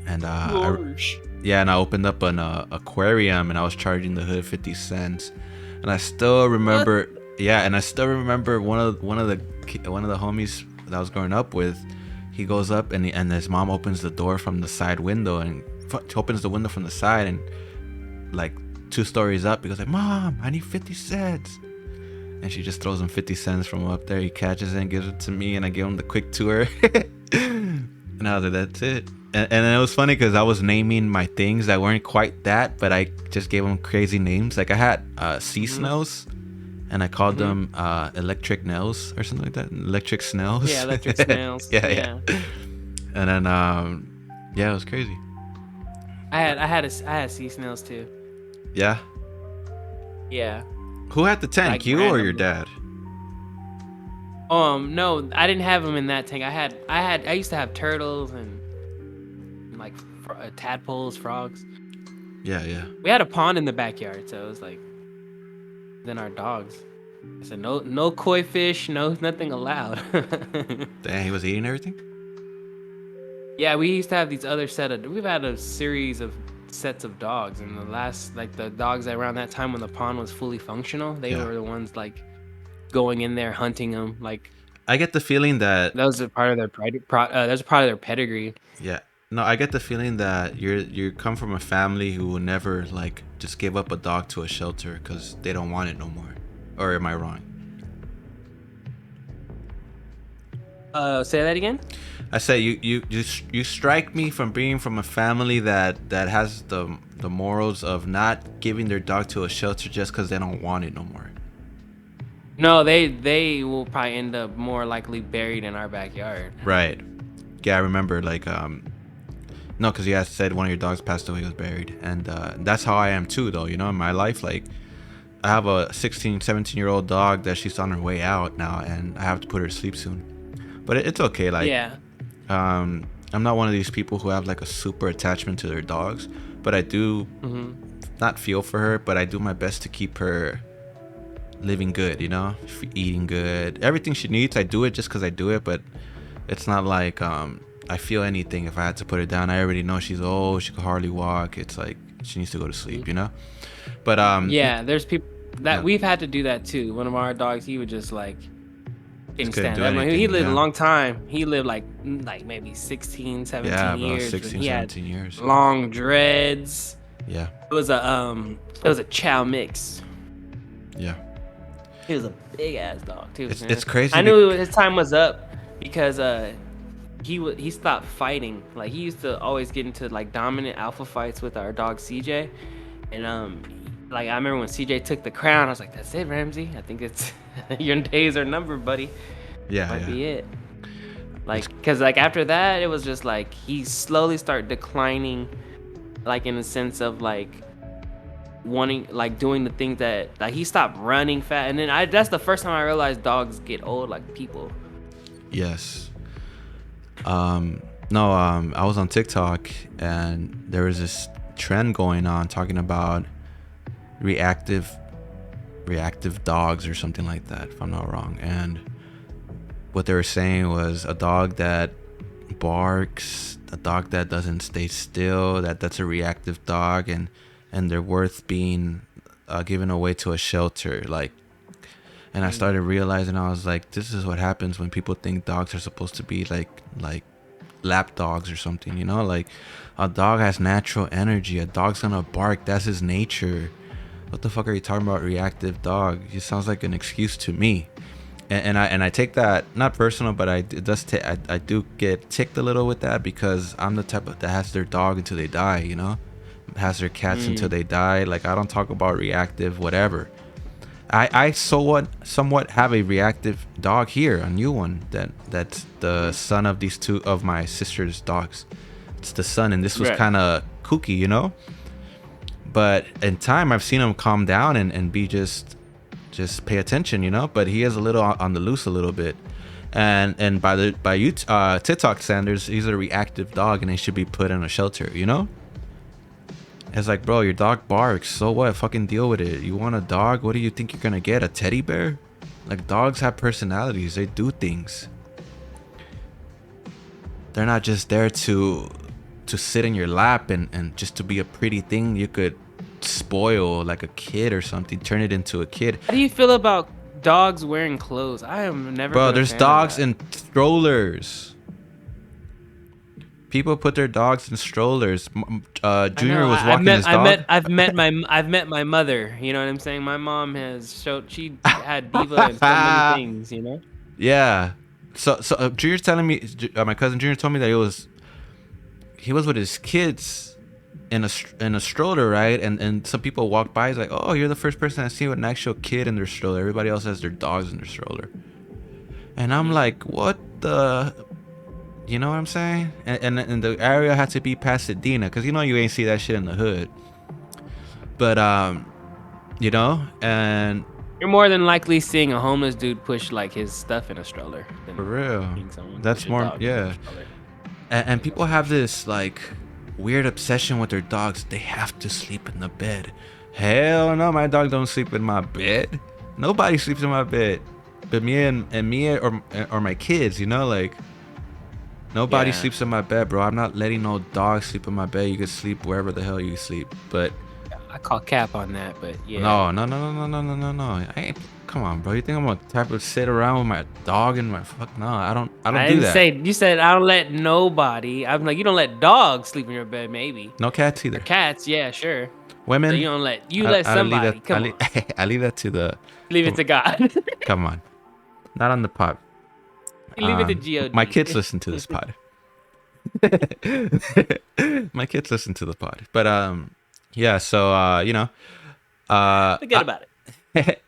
And, and I opened up an aquarium and I was charging the hood 50 cents. And I still remember, one of the homies that I was growing up with, he goes up and his mom opens the door from the side window and opens the window from the side and like 2 stories up, he goes like, "Mom, I need 50 cents." And she just throws him 50 cents from up there. He catches it and gives it to me and I give him the quick tour. And I was like, that's it. And it was funny because I was naming my things that weren't quite that, but I just gave them crazy names. Like I had sea snails, and I called them electric nails or something like that. Electric snails. Yeah, electric snails. yeah. And then it was crazy. I had sea snails too. Yeah. Yeah. Who had the tank, Like you or your randomly. dad? No, I didn't have them in that tank. I used to have turtles and like tadpoles, frogs. Yeah. We had a pond in the backyard, so it was like. Then our dogs. I said no koi fish, nothing allowed. Damn, he was eating everything? Yeah, we used to have these other we've had a series of sets of dogs, and the last like the dogs around that time when the pond was fully functional, they were the ones like going in there hunting them. Like I get the feeling that that was a part of their that was a part of their pedigree. Yeah. No, I get the feeling that you come from a family who will never like just give up a dog to a shelter because they don't want it no more. Or am I wrong? Say that again. I say you strike me from being from a family that has the morals of not giving their dog to a shelter just because they don't want it no more. No, they will probably end up more likely buried in our backyard. Right. Yeah, I remember like no, because you had said one of your dogs passed away, was buried, and that's how I am too, though. You know, in my life, like I have a 16, 17-year-old dog that she's on her way out now, and I have to put her to sleep soon. But it's okay. Like, I'm not one of these people who have like a super attachment to their dogs, but I do not feel for her, but I do my best to keep her living good. You know, eating good, everything she needs. I do it just because I do it, but it's not like I feel anything if I had to put her down. I already know she's old. She can hardly walk. It's like she needs to go to sleep, you know? But there's people that we've had to do that too. One of our dogs, he would just like couldn't stand up. He lived a long time. He lived like maybe 16, 17 years. 16, 17 years. Long dreads. Yeah. It was a chow mix. Yeah. He was a big ass dog too. It's crazy. I knew his time was up because he stopped fighting. Like he used to always get into like dominant alpha fights with our dog CJ, and like I remember when CJ took the crown, I was like, "That's it, Ramsey. I think it's your days are numbered, buddy." Yeah, Might yeah. be it. Like, cause like after that, it was just like he slowly started declining, like in the sense of like wanting, like doing the things that like he stopped running fast, and then that's the first time I realized dogs get old like people. Yes. No, I was on TikTok and there was this trend going on talking about reactive dogs or something like that, if I'm not wrong. And what they were saying was a dog that barks, a dog that doesn't stay still, that's a reactive dog, and they're worth being given away to a shelter. Like, and I started realizing, I was like, this is what happens when people think dogs are supposed to be like lap dogs or something, you know? Like, a dog has natural energy. A dog's gonna bark. That's his nature. What the fuck are you talking about, reactive dog? It sounds like an excuse to me. And I take that not personal, but I do get ticked a little with that, because I'm the type of that has their dog until they die, you know? Has their cats until they die. Like, I don't talk about reactive whatever. I somewhat have a reactive dog here, a new one that's the son of these two of my sister's dogs. It's the son, and this was kind of kooky, you know. But in time, I've seen him calm down and be just pay attention, you know. But he is a little on the loose a little bit, and by TikTok standards, he's a reactive dog, and he should be put in a shelter, you know. It's like, bro, your dog barks. So what? Fucking deal with it. You want a dog? What do you think you're gonna get? A teddy bear? Like, dogs have personalities. They do things. They're not just there to sit in your lap and just to be a pretty thing you could spoil like a kid or something. Turn it into a kid. How do you feel about dogs wearing clothes? I am never. Bro, there's dogs in strollers. People put their dogs in strollers. Junior was walking his dog. I've met my mother. You know what I'm saying? My mom she had diva and so many things. You know. Yeah. So Junior's telling me, my cousin Junior told me that he was with his kids in a stroller, right? And some people walk by. He's like, oh, you're the first person I see with an actual kid in their stroller. Everybody else has their dogs in their stroller. And I'm like, what the? You know what I'm saying? And the area had to be Pasadena, because you know you ain't see that shit in the hood. But you know, and you're more than likely seeing a homeless dude push like his stuff in a stroller. For real. That's more, yeah. And people have this like weird obsession with their dogs. They have to sleep in the bed. Hell no, my dog don't sleep in my bed. Nobody sleeps in my bed, but me or my kids. You know, like. Nobody sleeps in my bed, bro. I'm not letting no dog sleep in my bed. You can sleep wherever the hell you sleep. But I call cap on that, but yeah. No. Come on, bro. You think I'm gonna type of sit around with my dog and my fuck? No, I don't do that. You said I don't let nobody. I'm like, you don't let dogs sleep in your bed, maybe. No cats either. Cats, yeah, sure. Women. So you don't let somebody. Come on. I leave that to the. Leave it to God. Come on, not on the pod. Leave it to God. My kids listen to this pod. My kids listen to the pod. But yeah, so you know, forget about it.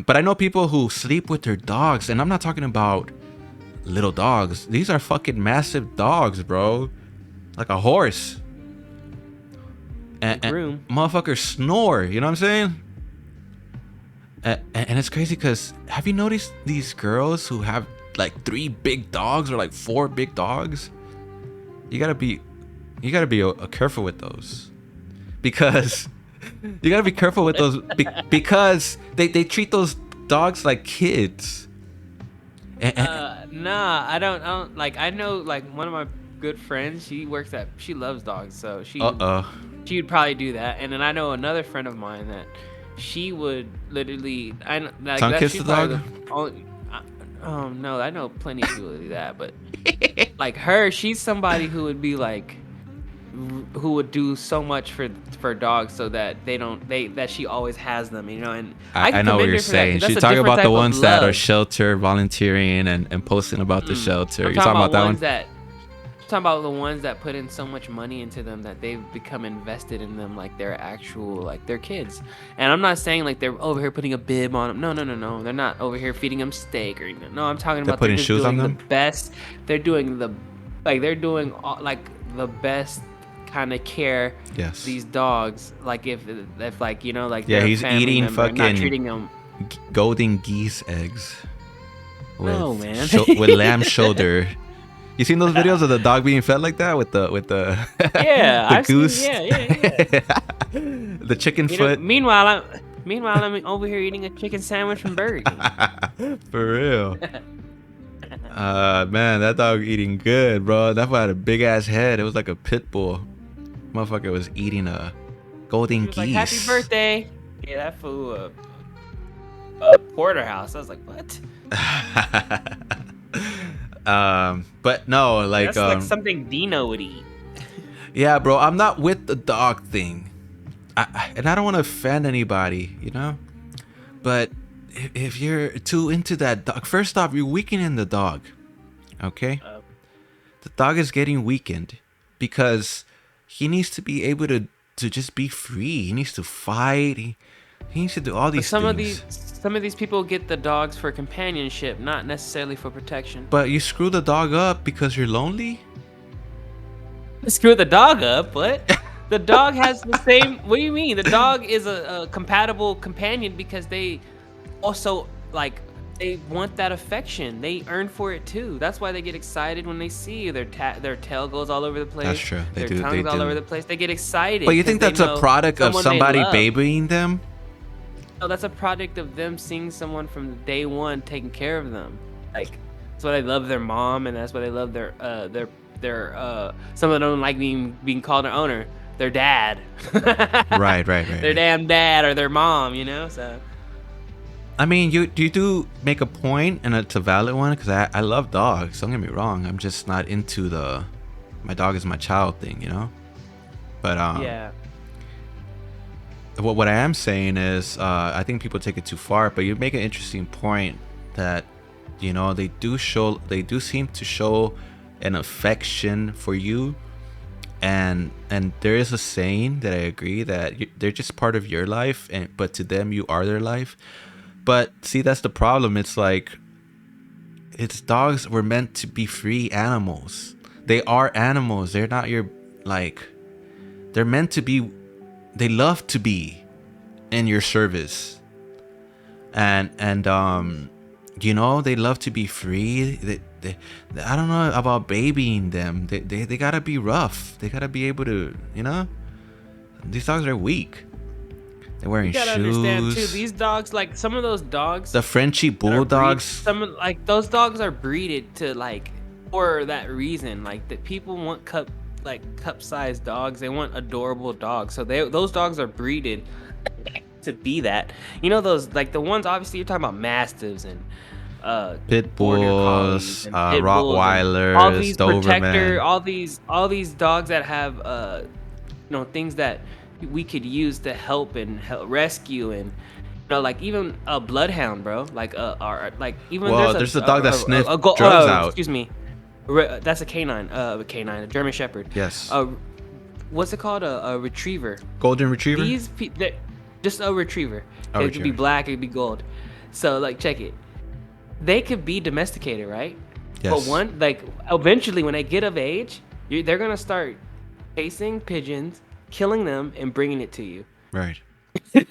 But I know people who sleep with their dogs, and I'm not talking about little dogs. These are fucking massive dogs, bro. Like a horse. And motherfuckers snore, you know what I'm saying? And it's crazy because have you noticed these girls who have like 3 big dogs or like 4 big dogs? You gotta be careful with those, because you gotta be careful with those because they treat those dogs like kids. Nah, I don't like. I know like one of my good friends. She loves dogs, so she would probably do that. And then I know another friend of mine that. She would literally. Tongue kiss the dog. No, I know plenty of people who do that, but like her, she's somebody who would be like, who would do so much for dogs so that that she always has them, you know. And I know what you're saying. She's talking about the ones that are shelter volunteering and posting about the shelter. You're talking about that one. talking about the ones that put in so much money into them that they've become invested in them like they're actual, like they're kids. And I'm not saying like they're over here putting a bib on them. No, no, no, no. They're not over here feeding them steak or anything. No, I'm talking They're about they're putting just shoes on doing the them? best. They're doing the, like they're doing like the best kind of care Yes. these dogs. Like if like, you know, like Yeah, they're a he's family eating member, not fucking treating them. golden geese eggs with No, man. with lamb shoulder. You seen those videos of the dog being fed like that with the Yeah, the I've seen- goose? yeah. The chicken You know, foot. meanwhile, I'm over here eating a chicken sandwich from Burger King. For real. Man, that dog eating good, bro. That fool had a big ass head. It was like a pit bull. Motherfucker was eating a golden He was geese. like, "Happy birthday!" Yeah, that fool a porterhouse. I was like, "What?" But no, like That's like something Dino would eat. yeah, bro, I'm not with the dog thing. And I don't want to offend anybody, you know? But if you're too into that dog, first off, you're weakening the dog, okay? The dog is getting weakened because he needs to be able to just be free. He needs to fight. He needs to do all these things. Some of these people get the dogs for companionship, not necessarily for protection. But you screw the dog up because you're lonely? Screw the dog up, what? The dog has the same. What do you mean? The dog is a compatible companion because they also like they want that affection. They earn for it too. That's why they get excited when they see you. Their tail goes all over the place. That's true. They Their do. tongue's They all do. over the place. They get excited. But you think 'cause that's they a know product of someone they somebody love. babying them? No, that's a product of them seeing someone from day one taking care of them. Like that's why they love their mom, and that's why they love their some of them don't like being called their owner. Their dad. Right. Their damn dad or their mom, you know. So. I mean, you do make a point, and it's a valid one, because I love dogs. Don't get me wrong. I'm just not into the my dog is my child thing, you know. But Yeah. what I am saying is, I think people take it too far. But you make an interesting point that, you know, they do seem to show an affection for you. And there is a saying that I agree that they're just part of your life, but to them you are their life. But see, that's the problem. It's like, dogs were meant to be free animals. They are animals. They're not your, like, they're meant to be. They love to be in your service. And you know, they love to be free. I don't know about babying them. They gotta be rough. They gotta be able to, you know. These dogs are weak. They're wearing You gotta shoes. understand too. These dogs, like some of those dogs, The Frenchie bulldogs. like those dogs are breeded to like for that reason. Like that people want cup-sized dogs. They want adorable dogs. So those dogs are breeded to be that. You know those like the ones obviously you're talking about mastiffs and Pit border bulls, collies and pit bulls and Rottweilers, all these Doberman. all these dogs that have you know, things that we could use to help rescue, and you know, like even a bloodhound, bro, like like even Well, there's a dog that sniffs drugs out. Excuse me, that's a canine, a German Shepherd. Yes. What's it called? A retriever. Golden retriever. Just a retriever. A It could retriever. be black, it could be gold. So like, check it. They could be domesticated, right? Yes. But eventually when they get of age, they're gonna start chasing pigeons, killing them, and bringing it to you. Right. That's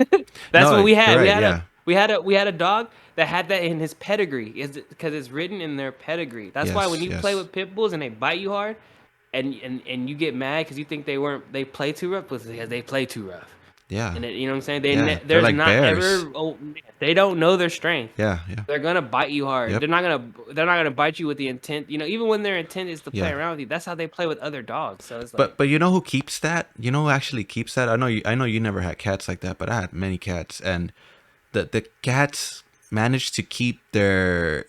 No, what we had. you're right, We had a dog that had that in his pedigree, because it's written in their pedigree. That's why when you play with pit bulls and they bite you hard, and you get mad because you think they play too rough, because they play too rough. Yeah. And you know what I'm saying? They're There's like not bears. ever. Oh, they don't know their strength. Yeah. They're gonna bite you hard. Yep. They're not gonna bite you with the intent. You know, even when their intent is to play Yeah. around with you, that's how they play with other dogs. So it's like, But you know who keeps that? You know who actually keeps that? I know you never had cats like that, but I had many cats, and the cats manage to keep their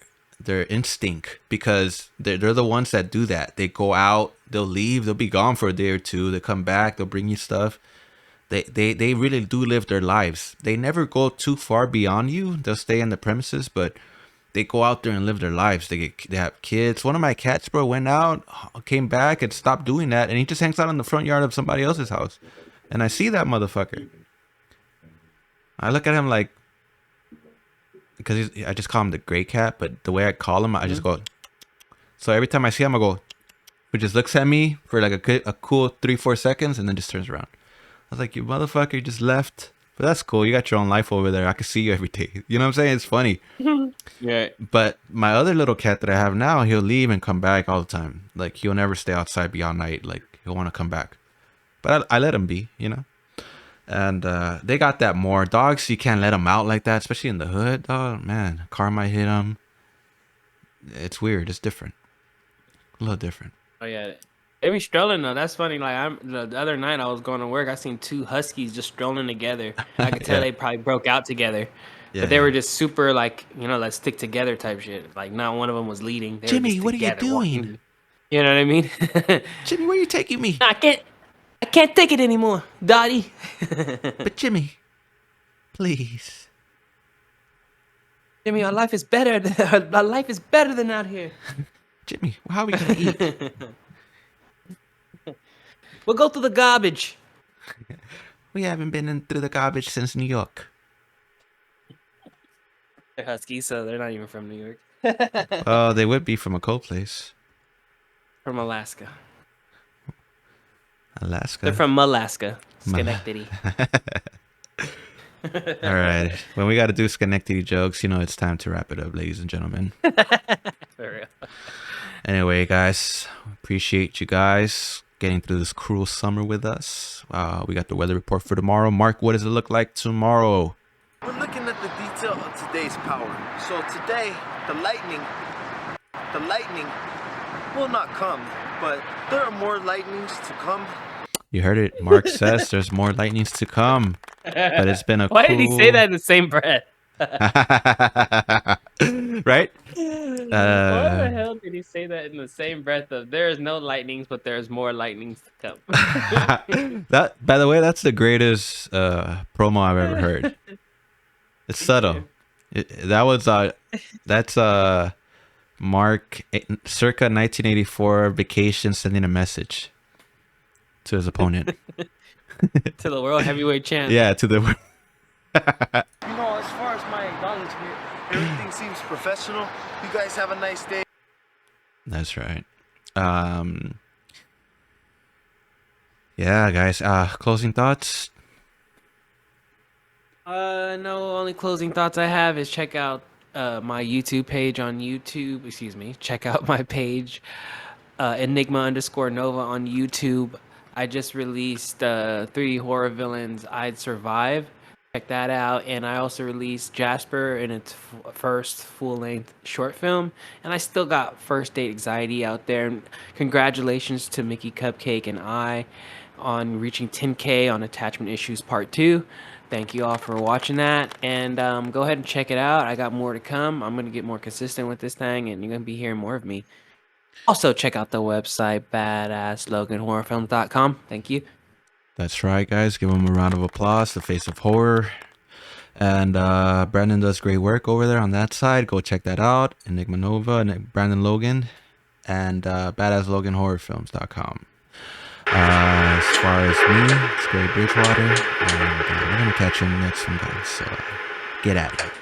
instinct, because they're the ones that do that. They go out, they'll leave, they'll be gone for a day or two, they come back, they'll bring you stuff. They really do live their lives. They never go too far beyond you. They'll stay in the premises, but they go out there and live their lives. They have kids. One of my cats, bro, went out, came back, and stopped doing that, and he just hangs out in the front yard of somebody else's house. And I see that motherfucker. I look at him like, because I just call him the gray cat, but the way I call him, I just go. So every time I see him, I go. He just looks at me for like a cool 3-4 seconds, and then just turns around. I was like, you motherfucker, you just left. But that's cool. You got your own life over there. I can see you every day. You know what I'm saying? It's funny. Yeah. But my other little cat that I have now, he'll leave and come back all the time. Like, he'll never stay outside beyond night. Like, he'll want to come back. But I let him be, you know? And they got that more. Dogs, you can't let them out like that, especially in the hood. Oh, man. A car might hit them. It's weird. It's different. A little different. Oh, yeah. They be strolling, though. That's funny. Like, the other night I was going to work. I seen 2 huskies just strolling together. I could tell they probably broke out together. Yeah, but they were just super, like, you know, let's stick together type shit. Like, not one of them was leading. They Jimmy, were what are you doing? Walking. You know what I mean? Jimmy, where are you taking me? I can't take it anymore, Dottie. But Jimmy, please. Jimmy, our life is better. Our life is better than out here. Jimmy, how are we going to eat? We'll go through the garbage. We haven't been in through the garbage since New York. They're huskies, so they're not even from New York. Oh, they would be from a cold place. From Alaska. Alaska. They're from Alaska. Schenectady. All right. When we got to do Schenectady jokes, you know it's time to wrap it up, ladies and gentlemen. For real. Anyway, guys, appreciate you guys getting through this cruel summer with us. We got the weather report for tomorrow. Mark, what does it look like tomorrow? We're looking at the detail of today's power. So today, the lightning will not come, but there are more lightnings to come. You heard it. Mark says there's more lightnings to come. But it's been a Why did he say that in the same breath? Right? Why the hell did he say that in the same breath of there is no lightnings, but there's more lightnings to come? That, by the way, that's the greatest promo I've ever heard. It's subtle. That's Mark circa 1984 vacation sending a message to his opponent. To the world heavyweight champ. Yeah, to the You know, as far as my acknowledgement, everything seems professional. You guys have a nice day. That's right. Yeah, guys. Closing thoughts. No, only closing thoughts I have is check out my YouTube page on YouTube. Excuse me. Check out my page, Enigma_Nova on YouTube. I just released 3 horror villains I'd survive. Check that out. And I also released Jasper in its first full-length short film. And I still got First Date Anxiety out there. And congratulations to Mickey Cupcake and I on reaching 10K on Attachment Issues Part 2. Thank you all for watching that. And go ahead and check it out. I got more to come. I'm going to get more consistent with this thing. And you're going to be hearing more of me. Also, check out the website, badassloganhorrorfilms.com. Thank you. That's right, guys. Give him a round of applause. The face of horror. And Brandon does great work over there on that side. Go check that out. Enigma Nova and Brandon Logan. And badassloganhorrorfilms.com. As far as me, it's Gary Bridgewater. And we're going to catch you in the next one, guys. So get at it.